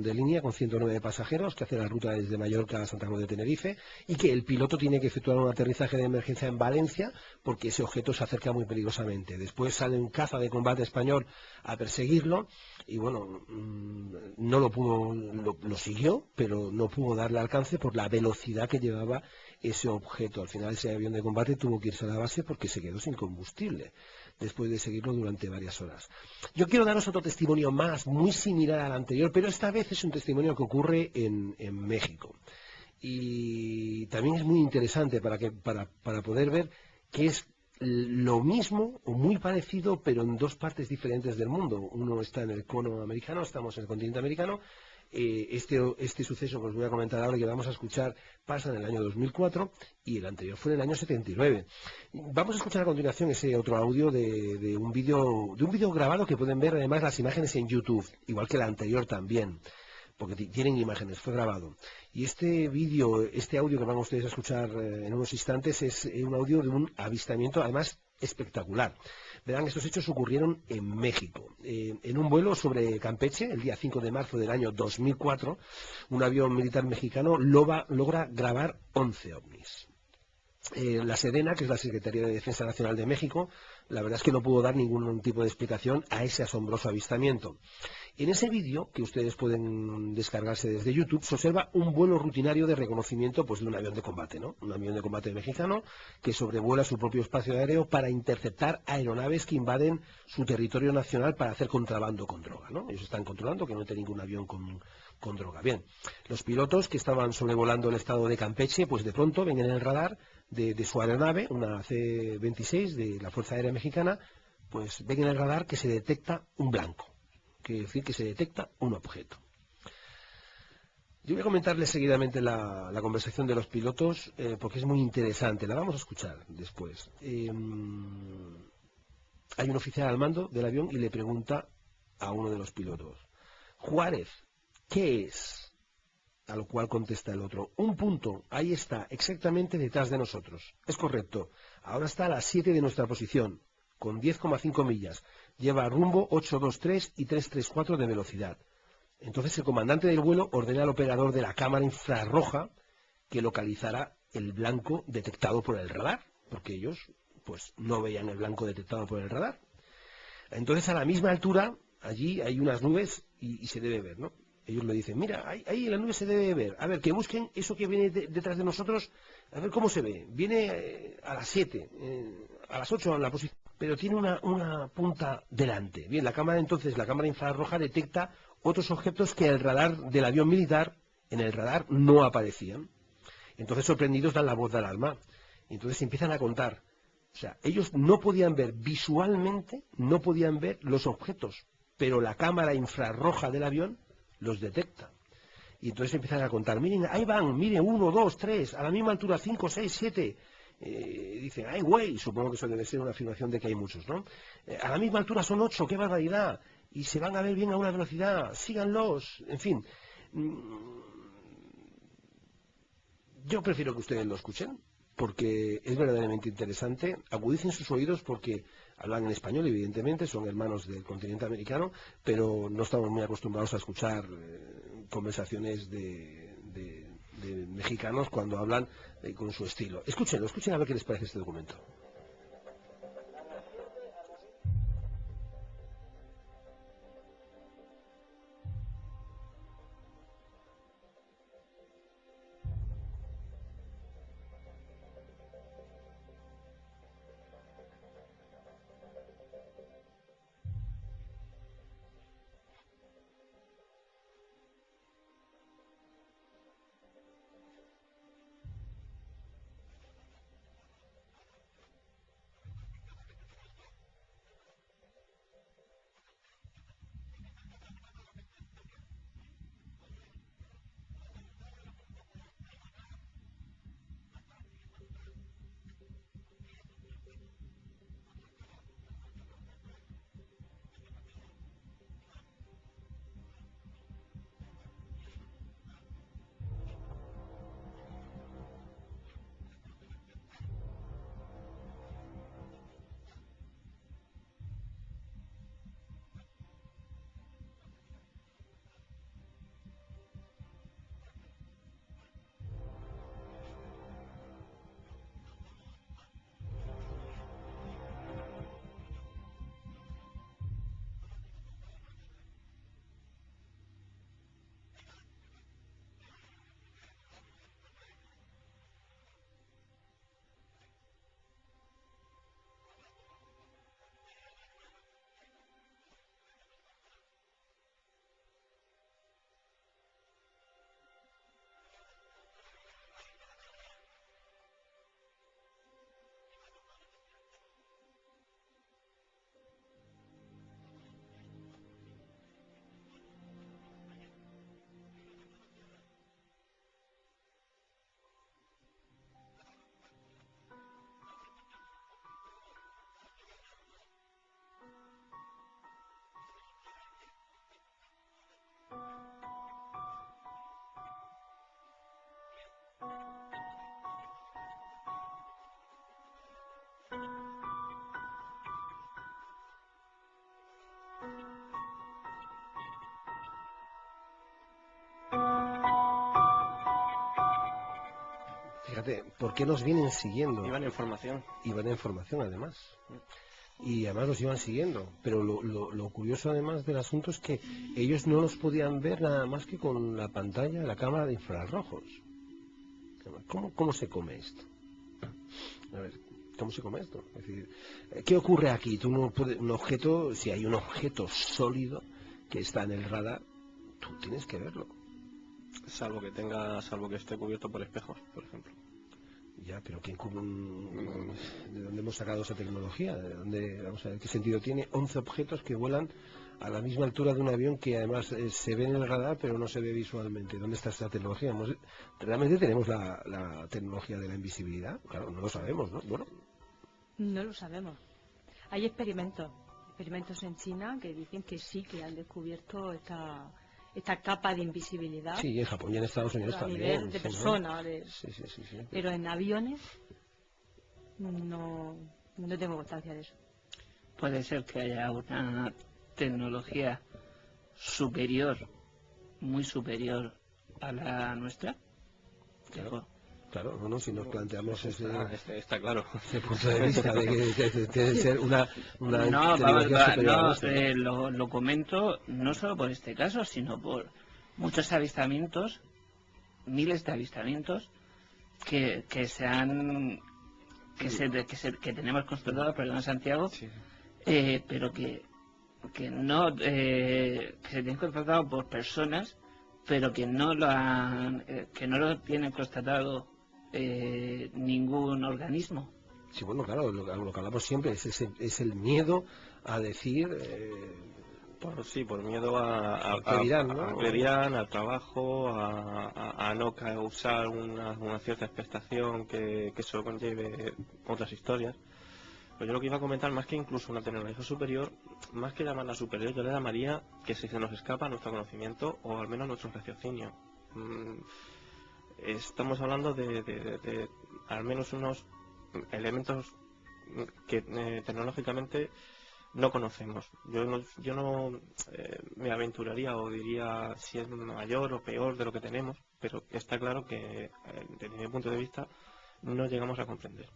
de línea con 109 pasajeros que hace la ruta desde Mallorca a Santa Cruz de Tenerife, y que el piloto tiene que efectuar un aterrizaje de emergencia en Valencia porque ese objeto se acerca muy peligrosamente. Después sale un caza de combate español a perseguirlo y bueno, no lo pudo, lo siguió, pero no pudo darle alcance por la velocidad que llevaba ese objeto. Al final ese avión de combate tuvo que irse a la base porque se quedó sin combustible después de seguirlo durante varias horas. Yo quiero daros otro testimonio más, muy similar al anterior, pero esta vez es un testimonio que ocurre en México. Y también es muy interesante para poder ver que es lo mismo o muy parecido, pero en dos partes diferentes del mundo. Uno está en el cono americano, estamos en el continente americano. Este suceso que os voy a comentar ahora, que vamos a escuchar, pasa en el año 2004 y el anterior fue en el año 79. Vamos a escuchar a continuación ese otro audio de un vídeo grabado, que pueden ver además las imágenes en YouTube, igual que el anterior también, porque tienen imágenes, fue grabado. Y este audio que van ustedes a escuchar en unos instantes es un audio de un avistamiento además espectacular. Verán, estos hechos ocurrieron en México. En un vuelo sobre Campeche, el día 5 de marzo del año 2004, un avión militar mexicano logra grabar 11 ovnis. La Sedena, que es la Secretaría de Defensa Nacional de México, la verdad es que no pudo dar ningún tipo de explicación a ese asombroso avistamiento. En ese vídeo, que ustedes pueden descargarse desde YouTube, se observa un vuelo rutinario de reconocimiento, pues, de un avión de combate, ¿no? Un avión de combate mexicano que sobrevuela su propio espacio aéreo para interceptar aeronaves que invaden su territorio nacional para hacer contrabando con droga, ¿no? Ellos están controlando que no entre ningún avión con droga. Bien, los pilotos que estaban sobrevolando el estado de Campeche, pues de pronto ven en el radar de su aeronave, una C-26 de la Fuerza Aérea Mexicana, pues ven en el radar que se detecta un blanco. Quiere decir que se detecta un objeto. Yo voy a comentarles seguidamente la conversación de los pilotos porque es muy interesante, la vamos a escuchar después. Hay un oficial al mando del avión y le pregunta a uno de los pilotos: Juárez, ¿qué es? A lo cual contesta el otro: un punto, ahí está, exactamente detrás de nosotros. Es correcto, ahora está a las 7 de nuestra posición, con 10,5 millas. Lleva rumbo 823 y 334 de velocidad. Entonces el comandante del vuelo ordena al operador de la cámara infrarroja que localizara el blanco detectado por el radar, porque ellos pues no veían el blanco detectado por el radar. Entonces a la misma altura, allí hay unas nubes y se debe ver, ¿no? Ellos le dicen: mira, ahí en la nube se debe ver. A ver, que busquen eso que viene detrás de nosotros, a ver cómo se ve. Viene a las 7, a las 8 en la posición, pero tiene una punta delante. Bien, la cámara infrarroja detecta otros objetos que el radar del avión militar, en el radar no aparecían. Entonces, sorprendidos, dan la voz de alarma. Y entonces empiezan a contar. O sea, ellos no podían ver visualmente, no podían ver los objetos, pero la cámara infrarroja del avión los detecta. Y entonces empiezan a contar: miren, ahí van, miren, 1, 2, 3, a la misma altura, 5, 6, 7. Dicen: ay, güey, supongo que eso debe ser una afirmación de que hay muchos, ¿no? A la misma altura son 8, qué barbaridad. Y se van a ver bien a una velocidad, síganlos, en fin. Yo prefiero que ustedes lo escuchen, porque es verdaderamente interesante. Agudicen sus oídos porque hablan en español, evidentemente, son hermanos del continente americano, pero no estamos muy acostumbrados a escuchar conversaciones de mexicanos cuando hablan con su estilo. Escúchenlo, escuchen a ver qué les parece este documento. fíjate, ¿por qué nos vienen siguiendo? Iban en formación. Iban en formación, además. Y además los iban siguiendo. Pero lo curioso, además, del asunto es que ellos no los podían ver nada más que con la pantalla de la cámara de infrarrojos. ¿Cómo se come esto? A ver, ¿cómo se come esto? Es decir, ¿qué ocurre aquí? Tú no puedes, un objeto, si hay un objeto sólido que está en el radar, tú tienes que verlo. Salvo que esté cubierto por espejos, por ejemplo. Ya, pero ¿de dónde hemos sacado esa tecnología? ¿De dónde, vamos a ver, qué sentido tiene 11 objetos que vuelan a la misma altura de un avión que además se ve en el radar pero no se ve visualmente? ¿Dónde está esa tecnología? ¿Realmente tenemos la tecnología de la invisibilidad? Claro, no lo sabemos, ¿no? Bueno. No lo sabemos. Hay experimentos en China que dicen que sí, que han descubierto esta capa de invisibilidad. Sí, en Japón y en Estados Unidos también. A nivel de personas. Sí. Pero en aviones no tengo constancia de eso. Puede ser que haya una tecnología superior, muy superior a la nuestra. Claro, no, si nos planteamos está claro. ese punto de vista de que debe ser una lo comento no solo por este caso, sino por muchos avistamientos, miles de avistamientos que tenemos constatados, perdón, Santiago, pero que se tienen constatado por personas, pero que no lo tienen constatado ningún organismo. Sí, bueno, claro, lo que hablamos siempre es el miedo a decir... por miedo a que dirán, al trabajo, a no causar una cierta expectación que eso conlleve otras historias. Pero yo lo que iba a comentar, más que incluso una tecnología superior, más que llamarla superior, yo le llamaría que se nos escapa nuestro conocimiento o al menos nuestro raciocinio. Estamos hablando de al menos unos elementos que tecnológicamente no conocemos. Yo no me aventuraría o diría si es mayor o peor de lo que tenemos, pero está claro que desde mi punto de vista no llegamos a comprender.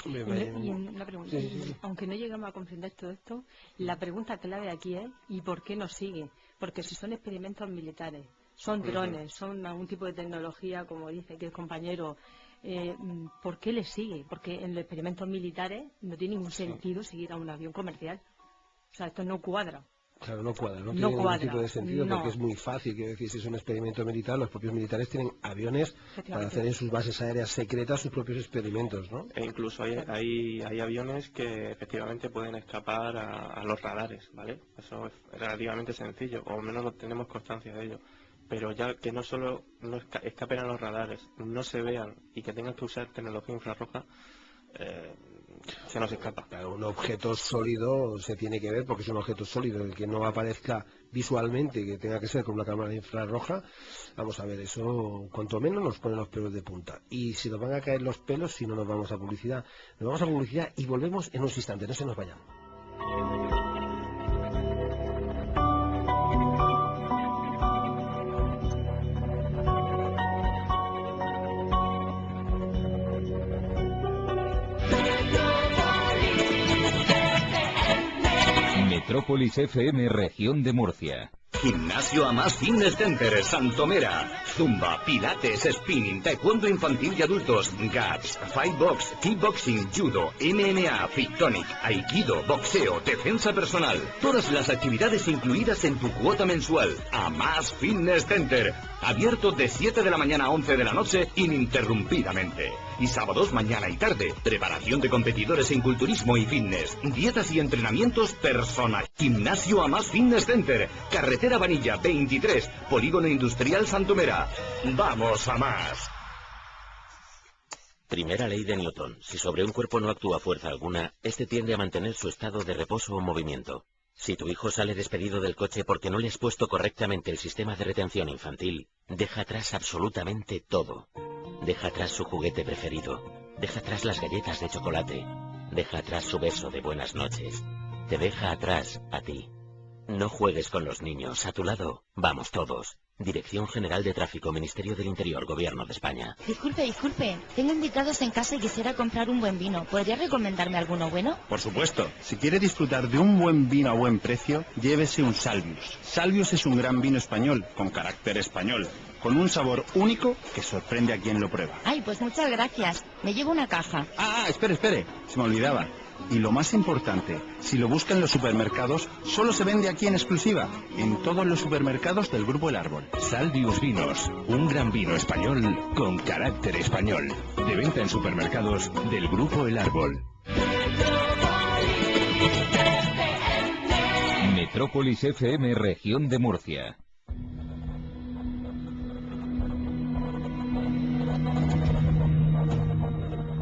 Y una pregunta, aunque no llegamos a comprender todo esto, la pregunta clave aquí es ¿y por qué nos sigue? Porque si son experimentos militares, son drones, son algún tipo de tecnología, como dice que el compañero, ¿por qué les sigue? Porque en los experimentos militares no tiene ningún sentido seguir a un avión comercial. O sea, esto no cuadra. Claro, no cuadra, no tiene ningún tipo de sentido porque es muy fácil. Quiero decir, si es un experimento militar, los propios militares tienen aviones para hacer en sus bases aéreas secretas sus propios experimentos, ¿no? E incluso hay aviones que efectivamente pueden escapar a los radares, ¿vale? Eso es relativamente sencillo, o al menos no tenemos constancia de ello. Pero ya que no solo no escapen a los radares, no se vean y que tengan que usar tecnología infrarroja, se nos escapa. Claro, un objeto sólido se tiene que ver porque es un objeto sólido, el que no aparezca visualmente, que tenga que ser con una cámara infrarroja. Vamos a ver, eso cuanto menos nos pone los pelos de punta. Y si nos van a caer los pelos, si no nos vamos a publicidad. Nos vamos a publicidad y volvemos en un instante, no se nos vayan. Metrópolis FM, región de Murcia. Gimnasio Amas Fitness Center, Santomera. Zumba, pilates, spinning, taekwondo infantil y adultos, GAPS, Fightbox, kickboxing, judo, MMA, Fictonic, aikido, boxeo, defensa personal. Todas las actividades incluidas en tu cuota mensual. Amas Fitness Center. Abierto de 7 de la mañana a 11 de la noche ininterrumpidamente. Y sábados mañana y tarde. Preparación de competidores en culturismo y fitness. Dietas y entrenamientos personal. Gimnasio Amas Fitness Center. Carretera Vanilla 23. Polígono Industrial Santomera. ¡Vamos a más! Primera ley de Newton. Si sobre un cuerpo no actúa fuerza alguna, este tiende a mantener su estado de reposo o movimiento. Si tu hijo sale despedido del coche porque no le has puesto correctamente el sistema de retención infantil, deja atrás absolutamente todo. Deja atrás su juguete preferido. Deja atrás las galletas de chocolate. Deja atrás su beso de buenas noches. Te deja atrás a ti. No juegues con los niños. A tu lado vamos todos. Dirección General de Tráfico, Ministerio del Interior, Gobierno de España. Disculpe. Tengo invitados en casa y quisiera comprar un buen vino. ¿Podría recomendarme alguno bueno? Por supuesto. Si quiere disfrutar de un buen vino a buen precio, llévese un Salvius. Salvius es un gran vino español, con carácter español, con un sabor único que sorprende a quien lo prueba. Ay, pues muchas gracias. Me llevo una caja. Espere. Se me olvidaba. Y lo más importante, si lo busca en los supermercados, solo se vende aquí en exclusiva, en todos los supermercados del Grupo El Árbol. Salvius Vinos, un gran vino español con carácter español. De venta en supermercados del Grupo El Árbol. Metrópolis FM, Región de Murcia.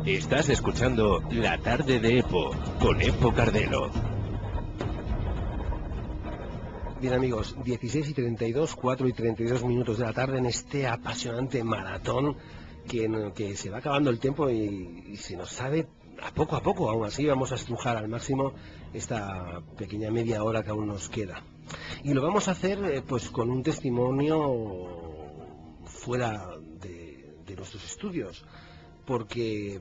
Estás escuchando La Tarde de Epo, con Epo Cardelo. Bien amigos, 16:32, 4:32 minutos de la tarde en este apasionante maratón que se va acabando el tiempo y se nos sabe a poco. Aún así vamos a estrujar al máximo esta pequeña media hora que aún nos queda. Y lo vamos a hacer pues con un testimonio fuera de nuestros estudios. Porque,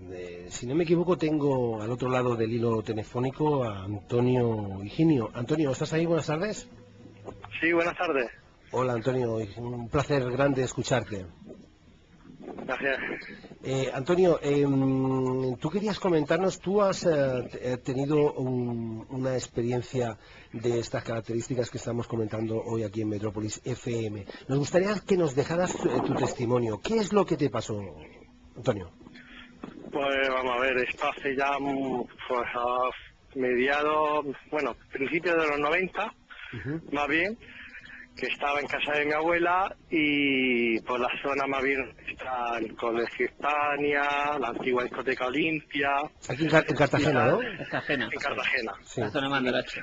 si no me equivoco, tengo al otro lado del hilo telefónico a Antonio Higinio. Antonio, ¿estás ahí? Buenas tardes. Sí, buenas tardes. Hola, Antonio. Un placer grande escucharte. Gracias. Antonio, tú querías comentarnos, tú has tenido una experiencia de estas características que estamos comentando hoy aquí en Metrópolis FM. Nos gustaría que nos dejaras tu testimonio. ¿Qué es lo que te pasó, Antonio? Pues vamos a ver, esto hace ya pues, a principios de los 90, más bien, que estaba en casa de mi abuela y por la zona más bien está el Colegio Hispania, la antigua discoteca Olimpia. Aquí en Cartagena, ¿no? En Cartagena. Sí. La zona Mandarache.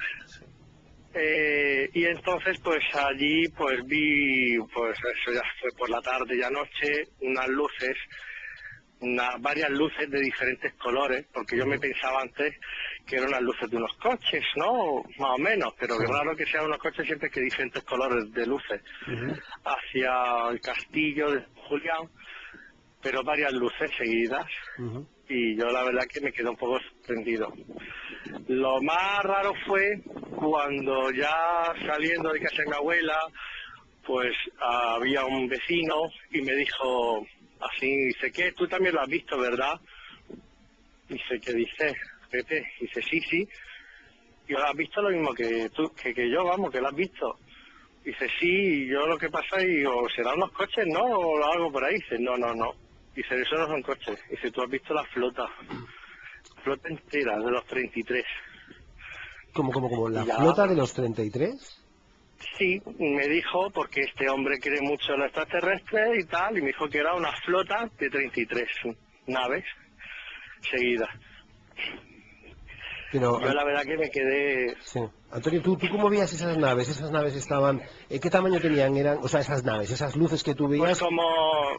Y entonces pues allí pues vi, pues eso ya fue por la tarde y anoche, varias luces de diferentes colores, porque yo me pensaba antes que eran las luces de unos coches, ¿no? Más o menos, pero es raro que sean unos coches siempre que diferentes colores de luces. Hacia el castillo de Julián, pero varias luces seguidas. Y yo la verdad que me quedé un poco sorprendido. Lo más raro fue cuando ya saliendo de casa de mi abuela, pues había un vecino y me dijo así, dice, ¿qué? Tú también lo has visto, ¿verdad? Dice, ¿qué dices, Pepe? Dice, sí. Y lo has visto lo mismo que tú, que yo, vamos, que lo has visto. Dice, sí, yo lo que pasa, y digo, ¿serán unos coches, no? O algo por ahí. Dice, no. Dice, eso no son coches. Dice, tú has visto la flota entera de los 33. ¿Cómo? ¿La flota de los 33? Sí, me dijo, porque este hombre cree mucho en los extraterrestres y tal, y me dijo que era una flota de 33 naves seguidas. Pero, yo la verdad que me quedé... Sí. Antonio, ¿tú cómo veías esas naves? ¿Esas naves estaban... ¿qué tamaño tenían? Esas naves, esas luces que tú veías... Pues como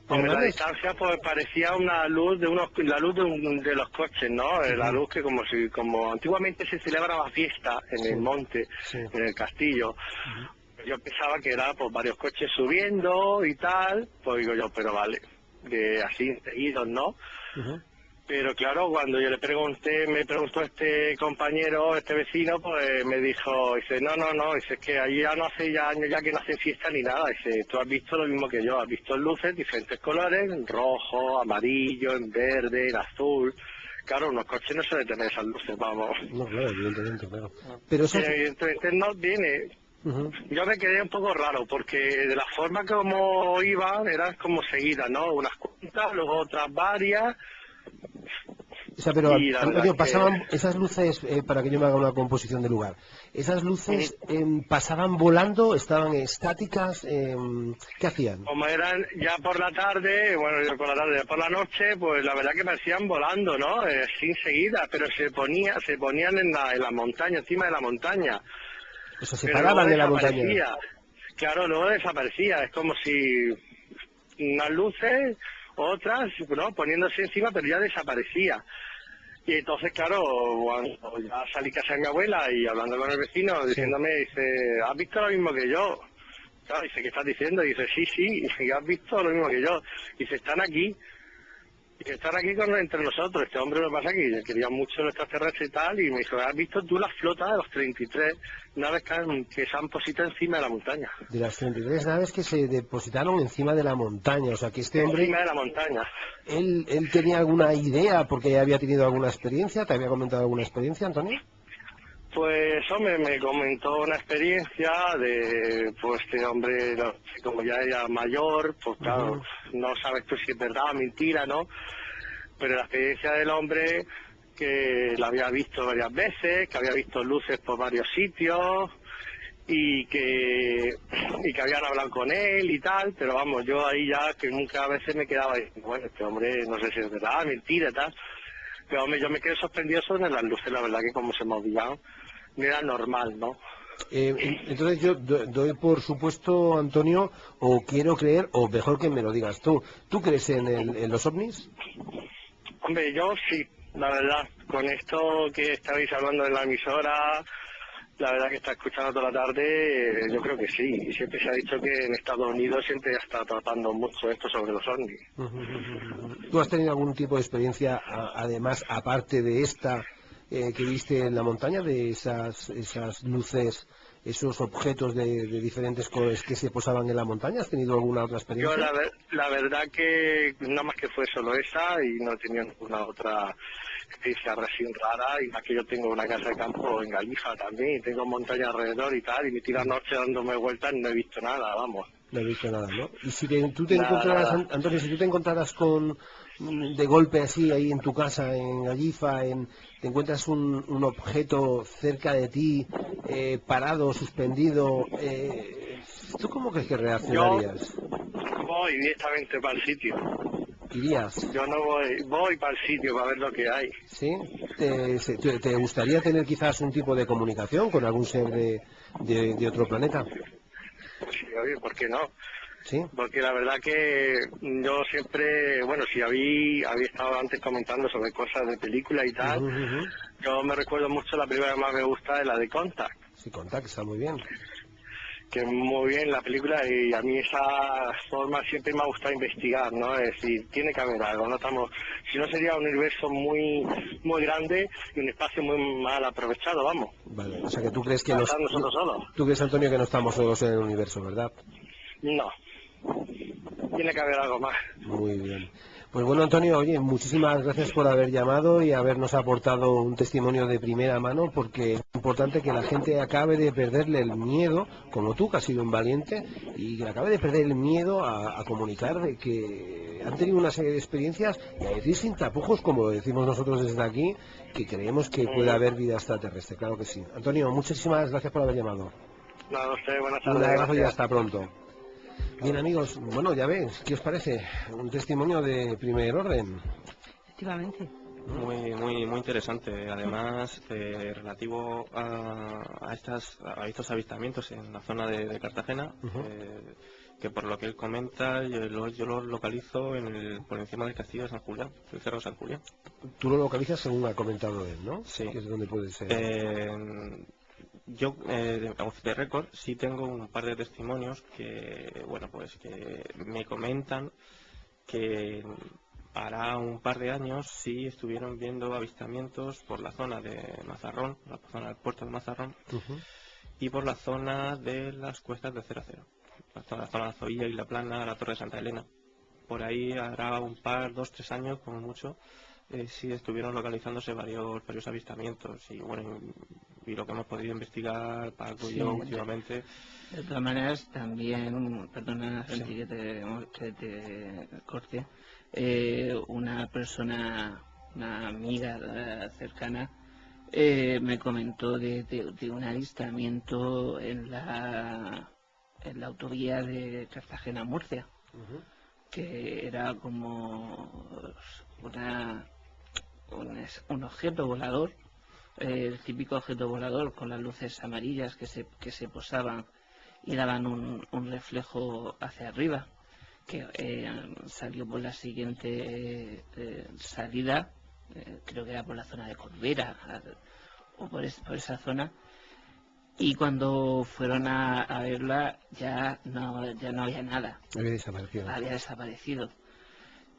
en la distancia pues parecía una luz de los coches, ¿no? La luz que como antiguamente se celebraba fiesta en el monte, en el castillo. Yo pensaba que era pues varios coches subiendo y tal, pues digo yo, pero vale, así seguidos, ¿no? Pero claro, cuando yo me preguntó este compañero, este vecino, pues me dijo, dice, no, dice, es que allí ya no hace años ya que no hacen fiesta ni nada. Dice, tú has visto lo mismo que yo, has visto luces, diferentes colores, en rojo, amarillo, en verde, en azul. Claro, unos coches no suelen tener esas luces, vamos. No, claro, evidentemente, claro. Pero eso... evidentemente no tiene... Yo me quedé un poco raro, porque de la forma como iban, eran como seguidas, ¿no? Unas cuantas, luego otras varias... O sea, pero Antonio, pasaban esas luces, para que yo me haga una composición de lugar, esas luces pasaban volando, estaban estáticas, ¿qué hacían? Como eran ya por la tarde, por la noche, pues la verdad que parecían volando, ¿no? Sin seguida, pero se ponían en la montaña, encima de la montaña. O sea, se paraban en la montaña. Claro, luego desaparecía, es como si unas luces... otras, ¿no? Poniéndose encima, pero ya desaparecía. Y entonces, claro, cuando ya salí a casa de mi abuela y hablando con el vecino, diciéndome, dice, ¿has visto lo mismo que yo? Claro, dice, ¿qué estás diciendo? Y dice, sí, y has visto lo mismo que yo. Dice, están aquí entre nosotros. Este hombre, me pasa que quería mucho los extraterrestres y tal, y me dijo, ¿has visto tú las flotas de los 33 naves que se han positado encima de la montaña? De las 33 naves que se depositaron encima de la montaña, o sea que este hombre... Encima de la montaña. ¿Él tenía alguna idea porque ya había tenido alguna experiencia? ¿Te había comentado alguna experiencia, Antonio? Pues, hombre, me comentó una experiencia de, pues, este hombre, como ya era mayor, pues claro, no sabes tú si es verdad o mentira, ¿no? Pero la experiencia del hombre, que la había visto varias veces, que había visto luces por varios sitios, y que habían hablado con él y tal, pero vamos, yo ahí ya que nunca a veces me quedaba ahí, bueno, este hombre no sé si es verdad, mentira y tal. Pero hombre, yo me quedé sorprendido sobre las luces, la verdad que como se movían, no era normal, ¿no? Entonces yo doy por supuesto, Antonio, o quiero creer, o mejor que me lo digas tú. ¿Tú crees en los ovnis? Hombre, yo sí, la verdad. Con esto que estabais hablando en la emisora, la verdad que está escuchando toda la tarde, yo creo que sí. Y siempre se ha dicho que en Estados Unidos siempre ya está tratando mucho esto sobre los ovnis. ¿Tú has tenido algún tipo de experiencia, además, aparte de esta que viste en la montaña, de esas luces, esos objetos de diferentes colores que se posaban en la montaña? ¿Has tenido alguna otra experiencia? Yo la verdad que nada más que fue solo esa y no he tenido ninguna otra experiencia recién rara, y más que yo tengo una casa de campo en Galicia también, y tengo montaña alrededor y tal, y me tiro la noche dándome vueltas y no he visto nada, vamos. No he visto nada, ¿no? Y si tú te encontraras, Antonio, si tú te encontraras de golpe así ahí en tu casa, en Gallifa, te encuentras un objeto cerca de ti, parado, suspendido, ¿tú cómo crees que reaccionarías? Yo voy directamente para el sitio. ¿Irías? Yo no voy para el sitio para ver lo que hay. ¿Sí? ¿Te gustaría tener quizás un tipo de comunicación con algún ser de otro planeta? Sí, oye, ¿por qué no? ¿Sí? Porque la verdad que yo siempre, bueno, si había estado antes comentando sobre cosas de película y tal, yo me recuerdo mucho, la primera que más me gusta es la de Contact. Sí, Contact, está muy bien. Que muy bien la película, y a mí esa forma siempre me ha gustado investigar, ¿no? Es decir, tiene que haber algo, no estamos, si no sería un universo muy grande y un espacio muy mal aprovechado, vamos. Vale, o sea que tú crees que nosotros solos. Tú crees, Antonio, que no estamos solos en el universo, ¿verdad? No, tiene que haber algo más. Muy bien. Pues bueno, Antonio, oye, muchísimas gracias por haber llamado y habernos aportado un testimonio de primera mano, porque es importante que la gente acabe de perderle el miedo, como tú, que has sido un valiente, y que acabe de perder el miedo a comunicar de que han tenido una serie de experiencias, y a decir sin tapujos, como decimos nosotros desde aquí, que creemos que puede haber vida extraterrestre, claro que sí. Antonio, muchísimas gracias por haber llamado. Nada, usted, buenas tardes. Un abrazo y gracias. hasta pronto. Bien, amigos, bueno, ya ves, ¿qué os parece? Un testimonio de primer orden. Efectivamente. Muy interesante. Además, relativo a estos avistamientos en la zona de Cartagena, que por lo que él comenta, yo lo localizo por encima del castillo de San Julián, el cerro de San Julián. Tú lo localizas según ha comentado él, ¿no? Sí. Que es donde puede ser. Yo, off the record, sí tengo un par de testimonios que, bueno, pues que me comentan que hará un par de años sí estuvieron viendo avistamientos por la zona de Mazarrón, por la zona del puerto de Mazarrón, y por la zona de las cuestas de 00, la zona de Zoilla y La Plana, la Torre de Santa Elena. Por ahí hará un par, 2-3 años como mucho, sí estuvieron localizándose varios avistamientos, y bueno, y lo que hemos podido investigar Paco y yo últimamente. De todas maneras, también, perdona Santi, que te corte, una persona, una amiga cercana, me comentó de un avistamiento en la autovía de Cartagena-Murcia, que era como un objeto volador, el típico objeto volador con las luces amarillas que se posaban y daban un reflejo hacia arriba, que salió por la siguiente salida, creo que era por la zona de Corbera o por esa zona, y cuando fueron a verla ya no había nada. Había desaparecido.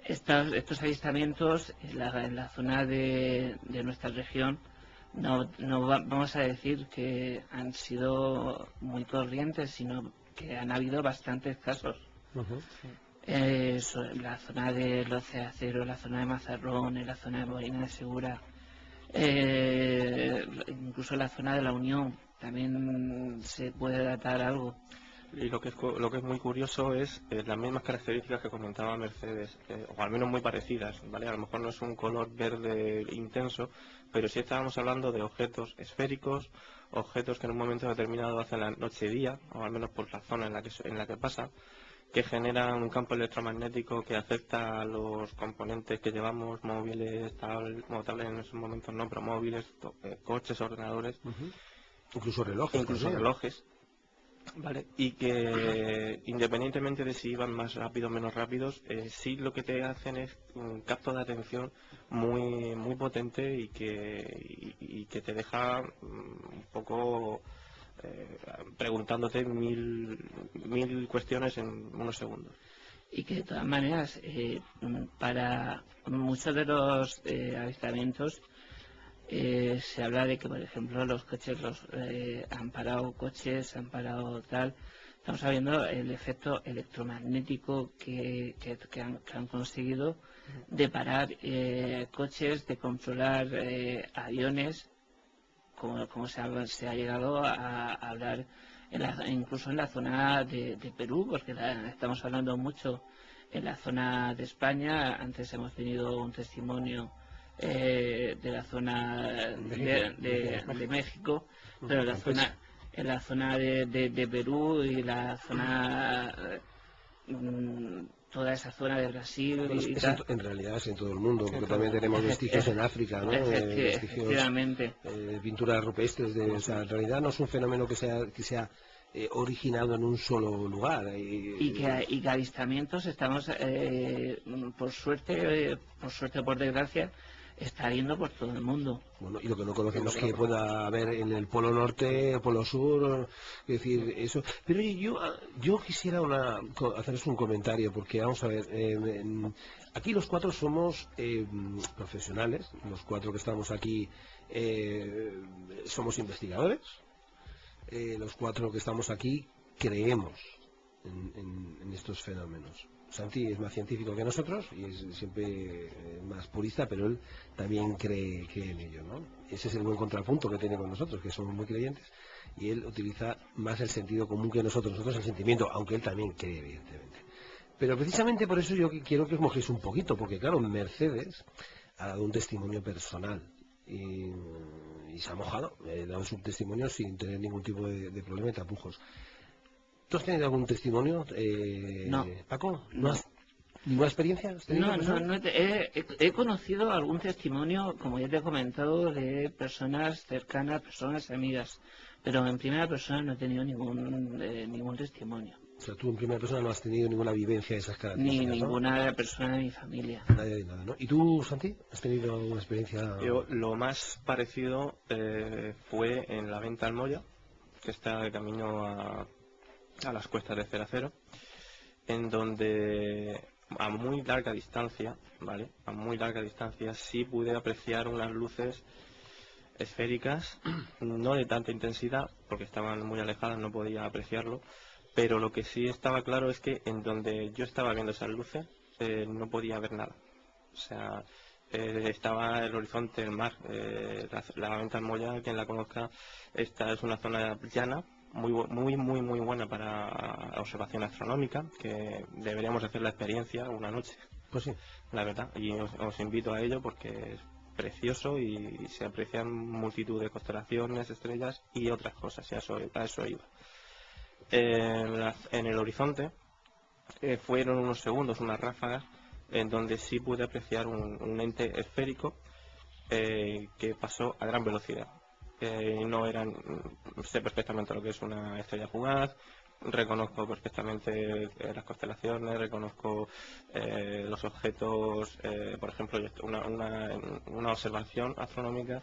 Estos avistamientos en la zona de nuestra región no vamos a decir que han sido muy corrientes, sino que han habido bastantes casos. En la zona de Los Ceaceros, la zona de Mazarrón, en la zona de Molina de Segura, incluso en la zona de La Unión también se puede datar algo. Y lo que es muy curioso es las mismas características que comentaba Mercedes, o al menos muy parecidas, ¿vale? A lo mejor no es un color verde intenso, pero sí estábamos hablando de objetos esféricos, objetos que en un momento determinado hacen la noche-día, o al menos por la zona en la que pasa, que generan un campo electromagnético que afecta a los componentes que llevamos, móviles, tablets en esos momentos no, pero móviles, coches, ordenadores, incluso relojes. Vale, y que independientemente de si iban más rápido o menos rápidos, sí lo que te hacen es un capto de atención muy muy potente y que te deja un poco preguntándote mil cuestiones en unos segundos. Y que de todas maneras, para muchos de los avistamientos, se habla de que, por ejemplo, los coches han parado coches, han parado tal. Estamos sabiendo el efecto electromagnético que han conseguido de parar coches, de controlar aviones, como se ha llegado a hablar incluso en la zona de Perú, porque estamos hablando mucho en la zona de España. Antes hemos tenido un testimonio de la zona de México, pero en la zona de Perú y la zona toda esa zona de Brasil en realidad es en todo el mundo, porque también tenemos vestigios en África, ¿no? Efectivamente. Pinturas rupestres o sea, en realidad no es un fenómeno que sea originado en un solo lugar. Y que avistamientos estamos, por suerte o por desgracia, está habiendo por todo el mundo. Bueno, y lo que no conocemos que pueda haber en el Polo Norte, el Polo Sur, es decir, eso. Pero yo quisiera haceros un comentario, porque vamos a ver, aquí los cuatro somos profesionales, los cuatro que estamos aquí somos investigadores, los cuatro que estamos aquí creemos en estos fenómenos. Santi es más científico que nosotros y es siempre más purista, pero él también cree en ello, ¿no? Ese es el buen contrapunto que tiene con nosotros, que somos muy creyentes, y él utiliza más el sentido común que nosotros el sentimiento, aunque él también cree, evidentemente. Pero precisamente por eso yo quiero que os mojéis un poquito, porque claro, Mercedes ha dado un testimonio personal y se ha mojado, ha dado su testimonio sin tener ningún tipo de problema y tapujos. ¿Tú has tenido algún testimonio, no. Paco? ¿No has ninguna experiencia? No, he conocido algún testimonio, como ya te he comentado, de personas cercanas, personas amigas, pero en primera persona no he tenido ningún testimonio. O sea, tú en primera persona no has tenido ninguna vivencia de esas características, ni ninguna persona de mi familia. Nadie de nada, ¿no? ¿Y tú, Santi, has tenido alguna experiencia? Yo lo más parecido fue en la Venta al Moya, que está de camino a las cuestas de Ceracero, en donde a muy larga distancia, ¿vale? A muy larga distancia sí pude apreciar unas luces esféricas, no de tanta intensidad, porque estaban muy alejadas, no podía apreciarlo, pero lo que sí estaba claro es que en donde yo estaba viendo esas luces no podía ver nada. O sea, estaba el horizonte, el mar, la Venta al Moya, quien la conozca, esta es una zona llana, muy buena para observación astronómica, que deberíamos hacer la experiencia una noche. Pues sí, la verdad, y os invito a ello porque es precioso y se aprecian multitud de constelaciones, estrellas y otras cosas, y a eso iba. En el horizonte fueron unos segundos, unas ráfagas, en donde sí pude apreciar un ente esférico que pasó a gran velocidad. Sé perfectamente lo que es una estrella fugaz, reconozco perfectamente las constelaciones, reconozco los objetos, por ejemplo, una observación astronómica,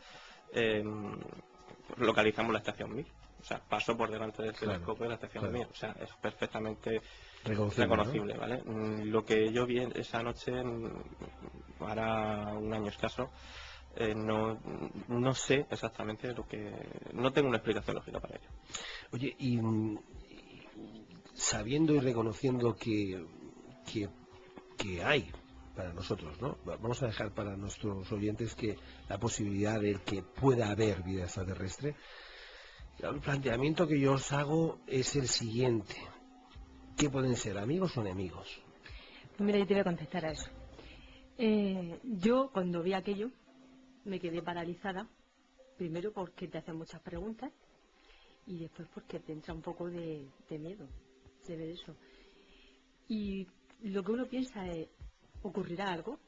localizamos la estación 1000, O sea, paso por delante del telescopio de la estación de Mir. O sea, es perfectamente reconocible, ¿no? ¿Vale? Lo que yo vi esa noche, hará un año escaso, no sé exactamente lo que... No tengo una explicación lógica para ello. Oye, y sabiendo y reconociendo que hay para nosotros, ¿no? Vamos a dejar para nuestros oyentes que la posibilidad de que pueda haber vida extraterrestre. El planteamiento que yo os hago es el siguiente. ¿Qué pueden ser, amigos o enemigos? Pues mira, yo te voy a contestar a eso. Yo, cuando vi aquello, me quedé paralizada. Primero porque te hacen muchas preguntas y después porque te entra un poco de miedo de ver eso. Y lo que uno piensa es, ¿ocurrirá algo?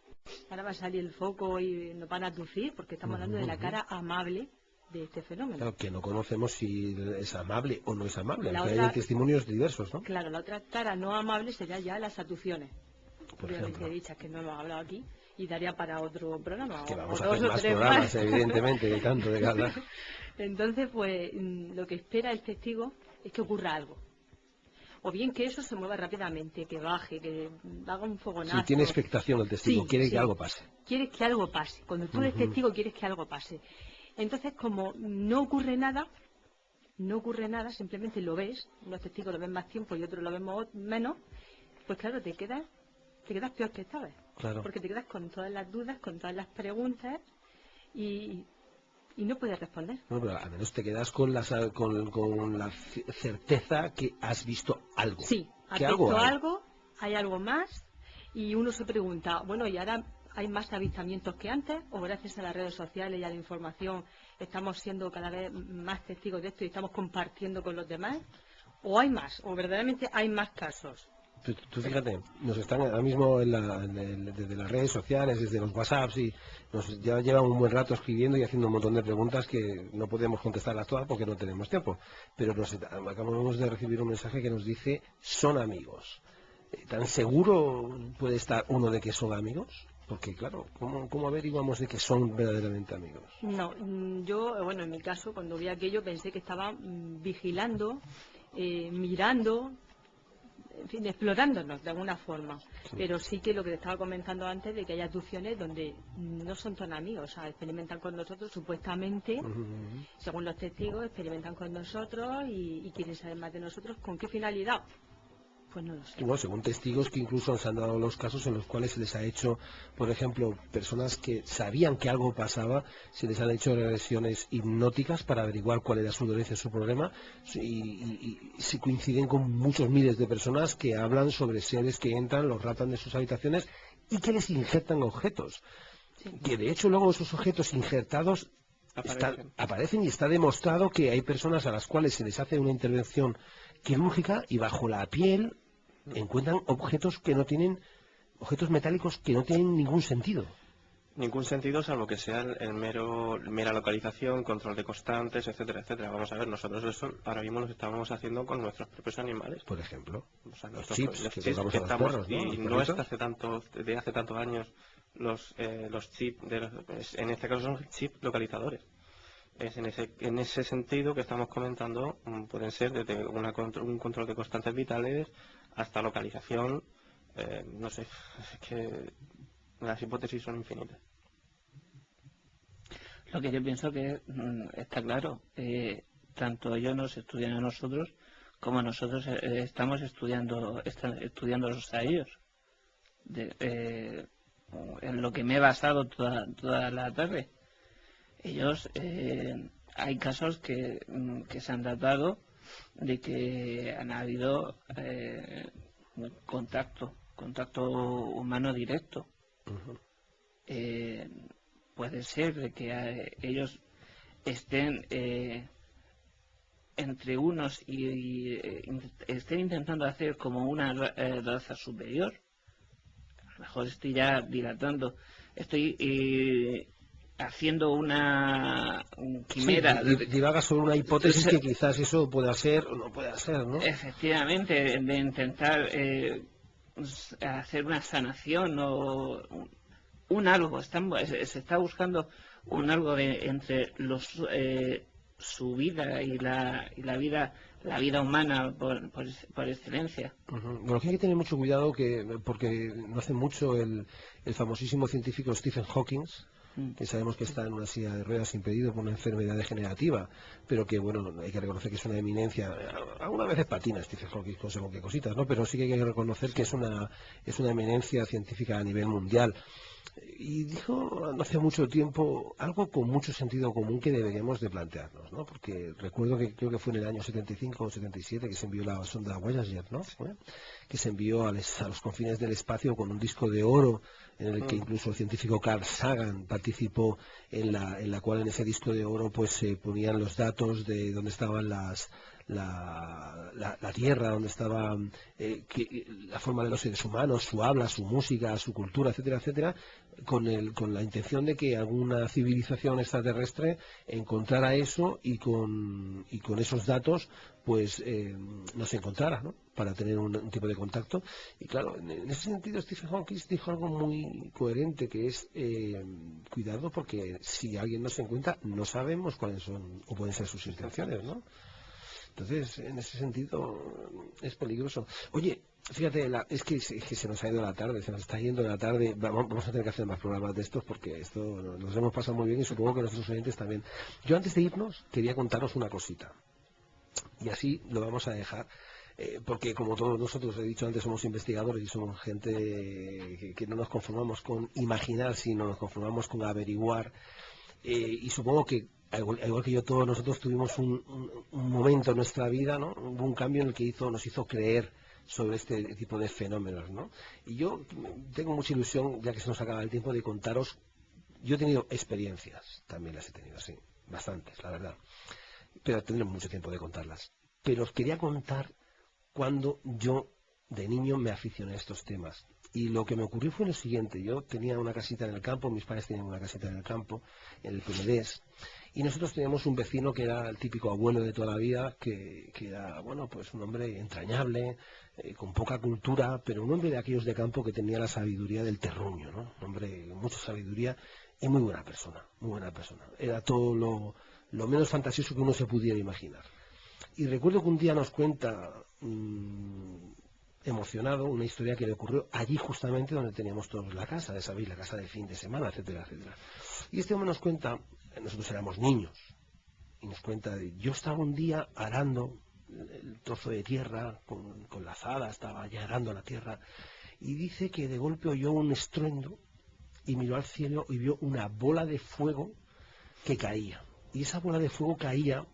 Ahora va a salir el foco y nos van a aducir, porque estamos hablando de la cara amable de este fenómeno. Claro, que no conocemos si es amable o no es amable, La aunque otra- hay testimonios diversos, ¿no? Claro, la otra cara no amable sería ya las atuciones. Por Obviamente ejemplo. dichas que no hemos hablado aquí y daría para otro programa. Que o vamos a dos hacer o más tres programas, más. evidentemente, de tanto de hablar. Entonces, pues, lo que espera el testigo es que ocurra algo. O bien que eso se mueva rápidamente, que baje, que haga un fogonazo. Si tiene expectación el testigo, Sí, quiere sí. que algo pase. Quieres que algo pase. Cuando tú eres Ujú. testigo, quieres que algo pase. Entonces, como no ocurre nada, simplemente lo ves. Unos testigos lo ven más tiempo y otros lo vemos menos. Pues claro, te quedas peor que estabas. Claro. Porque te quedas con todas las dudas, con todas las preguntas y no puedes responder. Bueno, pero al menos te quedas con la certeza que has visto algo. Sí, has que visto hay. algo, hay algo más, y uno se pregunta, bueno, ¿y ahora hay más avistamientos que antes? ¿O gracias a las redes sociales y a la información estamos siendo cada vez más testigos de esto y estamos compartiendo con los demás? ¿O hay más? ¿O verdaderamente hay más casos? Tú fíjate, nos están ahora mismo desde las redes sociales, desde los WhatsApps, y ya llevan un buen rato escribiendo y haciendo un montón de preguntas que no podemos contestarlas todas porque no tenemos tiempo. Pero acabamos de recibir un mensaje que nos dice, son amigos. ¿Tan seguro puede estar uno de que son amigos? Porque claro, ¿cómo averiguamos de que son verdaderamente amigos? No, yo, bueno, en mi caso, cuando vi aquello pensé que estaba vigilando, mirando, en fin, explorándonos de alguna forma. Sí. Pero sí que lo que te estaba comentando antes, de que hay abducciones donde no son tan amigos, o sea, experimentan con nosotros supuestamente, según los testigos, experimentan con nosotros y quieren saber más de nosotros. ¿Con qué finalidad? Pues no lo sé. Bueno, según testigos que incluso se han dado los casos en los cuales se les ha hecho, por ejemplo, personas que sabían que algo pasaba, se les han hecho regresiones hipnóticas para averiguar cuál era su dolencia, su problema, y se coinciden con muchos miles de personas que hablan sobre seres que entran, los raptan de sus habitaciones y que les injertan objetos. Sí. Que de hecho luego esos objetos injertados aparecen y está demostrado que hay personas a las cuales se les hace una intervención quirúrgica y bajo la piel encuentran objetos metálicos que no tienen ningún sentido. Ningún sentido, salvo que sea mera localización, control de constantes, etcétera, etcétera. Vamos a ver, nosotros eso ahora mismo lo estamos haciendo con nuestros propios animales. Por ejemplo, o sea, los chips que estamos, perros, ¿no? y no es de hace tantos años los chips, en este caso son chips localizadores. Es en ese sentido que estamos comentando, pueden ser desde un control de constantes vitales hasta localización, no sé, es que las hipótesis son infinitas. Lo que yo pienso que está claro, tanto ellos nos estudian a nosotros como nosotros estamos estudiándolos a ellos. En lo que me he basado toda la tarde. Ellos, hay casos que se han tratado de que han habido contacto humano directo. Puede ser de que ellos estén entre unos y estén intentando hacer como una raza superior. A lo mejor estoy ya dilatando, estoy haciendo una quimera. Sí, divaga sobre una hipótesis que quizás eso pueda ser o no pueda ser, ¿no? Efectivamente, de intentar hacer una sanación o un algo. Se está buscando un algo entre su vida y la vida humana por excelencia. Bueno, aquí hay que tener mucho cuidado porque no hace mucho el famosísimo científico Stephen Hawking, que sabemos que está en una silla de ruedas impedido por una enfermedad degenerativa, pero que, bueno, hay que reconocer que es una eminencia. Algunas veces patina Stephen Hawking con según qué cositas, ¿no? Pero sí que hay que reconocer que es una eminencia científica a nivel mundial. Y dijo no hace mucho tiempo algo con mucho sentido común que deberíamos de plantearnos, ¿no? Porque recuerdo que creo que fue en el año 75 o 77 que se envió la sonda Voyager, ¿no? Que se envió a los confines del espacio con un disco de oro en el que incluso el científico Carl Sagan participó, en la cual en ese disco de oro pues se ponían los datos de dónde estaban la Tierra, donde estaba la forma de los seres humanos, su habla, su música, su cultura, etcétera, etcétera, con la intención de que alguna civilización extraterrestre encontrara eso y con esos datos pues nos encontrara, ¿no? Para tener un tipo de contacto. Y claro, en ese sentido Stephen Hawking dijo algo muy coherente, que es cuidado, porque si alguien nos encuentra no sabemos cuáles son o pueden ser sus intenciones, ¿no? Entonces, en ese sentido, es peligroso. Oye, fíjate, es que se nos ha ido la tarde, se nos está yendo la tarde. Vamos a tener que hacer más programas de estos porque esto nos hemos pasado muy bien y supongo que nuestros oyentes también. Yo antes de irnos quería contaros una cosita. Y así lo vamos a dejar. Porque como todos nosotros, he dicho antes, somos investigadores y somos gente que no nos conformamos con imaginar, sino nos conformamos con averiguar. Y supongo que al igual que yo, todos nosotros tuvimos un momento en nuestra vida, ¿no? Hubo un cambio en el que nos hizo creer sobre este tipo de fenómenos, ¿no? Y yo tengo mucha ilusión, ya que se nos acaba el tiempo, de contaros. Yo he tenido experiencias, también las he tenido, sí, bastantes, la verdad, pero tendré mucho tiempo de contarlas. Pero os quería contar cuando yo de niño me aficioné a estos temas. Y lo que me ocurrió fue lo siguiente: yo tenía una casita en el campo, mis padres tenían una casita en el campo, en el Penedés, y nosotros teníamos un vecino que era el típico abuelo de toda la vida, que era, bueno, pues un hombre entrañable, con poca cultura, pero un hombre de aquellos de campo que tenía la sabiduría del terruño, ¿no? Un hombre con mucha sabiduría y muy buena persona, muy buena persona. Era todo lo menos fantasioso que uno se pudiera imaginar. Y recuerdo que un día nos cuenta, emocionado, una historia que le ocurrió allí justamente donde teníamos todos la casa, ya sabéis, la casa de fin de semana, etcétera, etcétera. Y este hombre nos cuenta, nosotros éramos niños, y nos cuenta, yo estaba un día arando el trozo de tierra con la azada, estaba ya arando la tierra, y dice que de golpe oyó un estruendo y miró al cielo y vio una bola de fuego que caía. Y esa bola de fuego caía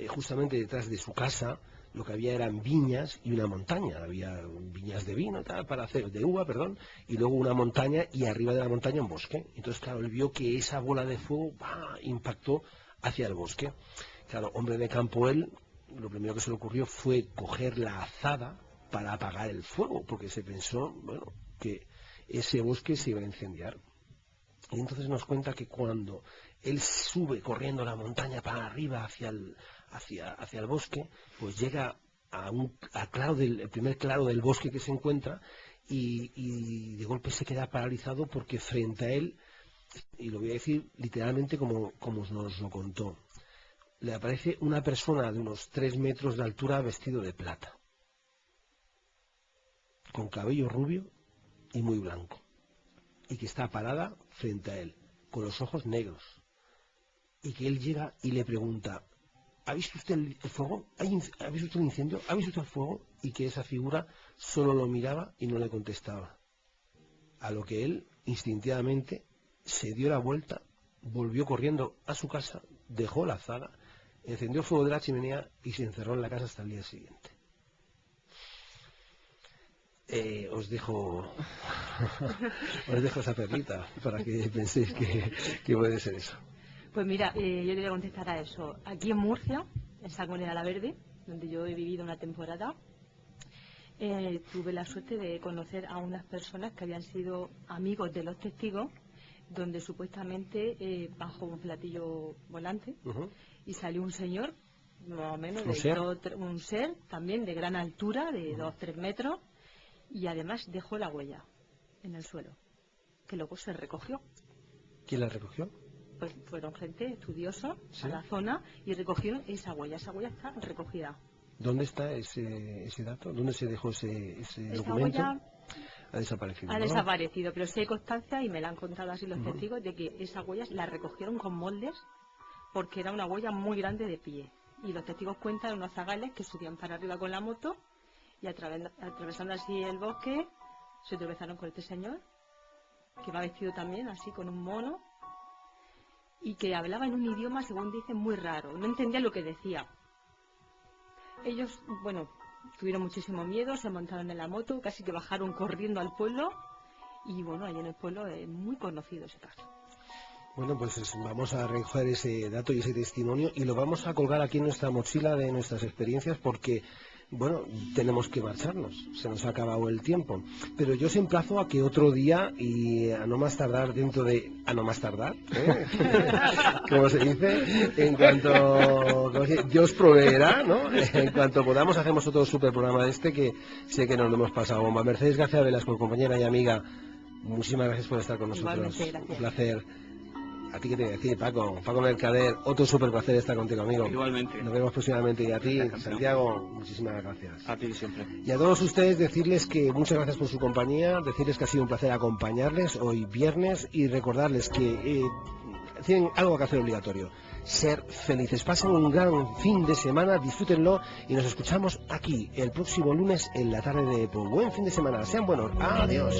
justamente detrás de su casa. Lo que había eran viñas y una montaña. Había viñas de vino, de uva, y luego una montaña, y arriba de la montaña un bosque. Entonces, claro, él vio que esa bola de fuego impactó hacia el bosque. Claro, hombre de campo él, lo primero que se le ocurrió fue coger la azada para apagar el fuego, porque se pensó, bueno, que ese bosque se iba a incendiar. Y entonces nos cuenta que cuando él sube corriendo la montaña para arriba hacia el bosque, pues llega el primer claro del bosque que se encuentra, y de golpe se queda paralizado porque frente a él, y lo voy a decir literalmente como nos lo contó, le aparece una persona de unos 3 metros de altura vestido de plata, con cabello rubio y muy blanco, y que está parada frente a él, con los ojos negros, y que él llega y le pregunta: ¿ha visto usted el fuego? ¿Ha visto usted el incendio? ¿Ha visto usted el fuego? Y que esa figura solo lo miraba y no le contestaba. A lo que él, instintivamente, se dio la vuelta, volvió corriendo a su casa, dejó la azada, encendió el fuego de la chimenea y se encerró en la casa hasta el día siguiente. Os dejo esa perlita para que penséis que puede ser eso. Pues mira, yo te voy a contestar a eso. Aquí en Murcia, en Sangonera la Verde, donde yo he vivido una temporada, tuve la suerte de conocer a unas personas que habían sido amigos de los testigos, donde supuestamente bajó un platillo volante y salió un señor, más o menos, un ser también de gran altura, de 2-3 metros, y además dejó la huella en el suelo, que luego se recogió. ¿Quién la recogió? pues fueron gente estudiosa ¿Sí? a la zona y recogieron esa huella. Esa huella está recogida. ¿Dónde está ese dato? ¿Dónde se dejó ese Esa documento? huella Ha desaparecido. ha ¿no? desaparecido, pero sí hay constancia, y me la han contado así los testigos, de que esas huellas las recogieron con moldes porque era una huella muy grande de pie. Y los testigos cuentan de unos zagales que subían para arriba con la moto y atravesando así el bosque se tropezaron con este señor, que va vestido también así con un mono y que hablaba en un idioma, según dicen, muy raro. No entendía lo que decía. Ellos, bueno, tuvieron muchísimo miedo, se montaron en la moto, casi que bajaron corriendo al pueblo y bueno, allí en el pueblo es muy conocido ese caso. Bueno, pues vamos a recoger ese dato y ese testimonio y lo vamos a colgar aquí en nuestra mochila de nuestras experiencias porque, bueno, tenemos que marcharnos, se nos ha acabado el tiempo. Pero yo os emplazo a que otro día y a no más tardar a no más tardar, como se dice, en cuanto Dios proveerá, ¿no? En cuanto podamos hacemos otro super programa de este que sé que nos lo hemos pasado bomba. Mercedes García Velasco, compañera y amiga, muchísimas gracias por estar con nosotros. Igualmente, gracias. Un placer. A ti que te voy a decir, Paco Mercader, otro súper placer estar contigo, amigo. Igualmente. Nos vemos próximamente. Y a ti, Santiago, muchísimas gracias. A ti siempre. Y a todos ustedes decirles que muchas gracias por su compañía, decirles que ha sido un placer acompañarles hoy viernes y recordarles que tienen algo que hacer obligatorio, ser felices. Pasen un gran fin de semana, disfrútenlo y nos escuchamos aquí el próximo lunes en la tarde de Buen fin de semana. Sean buenos. Adiós.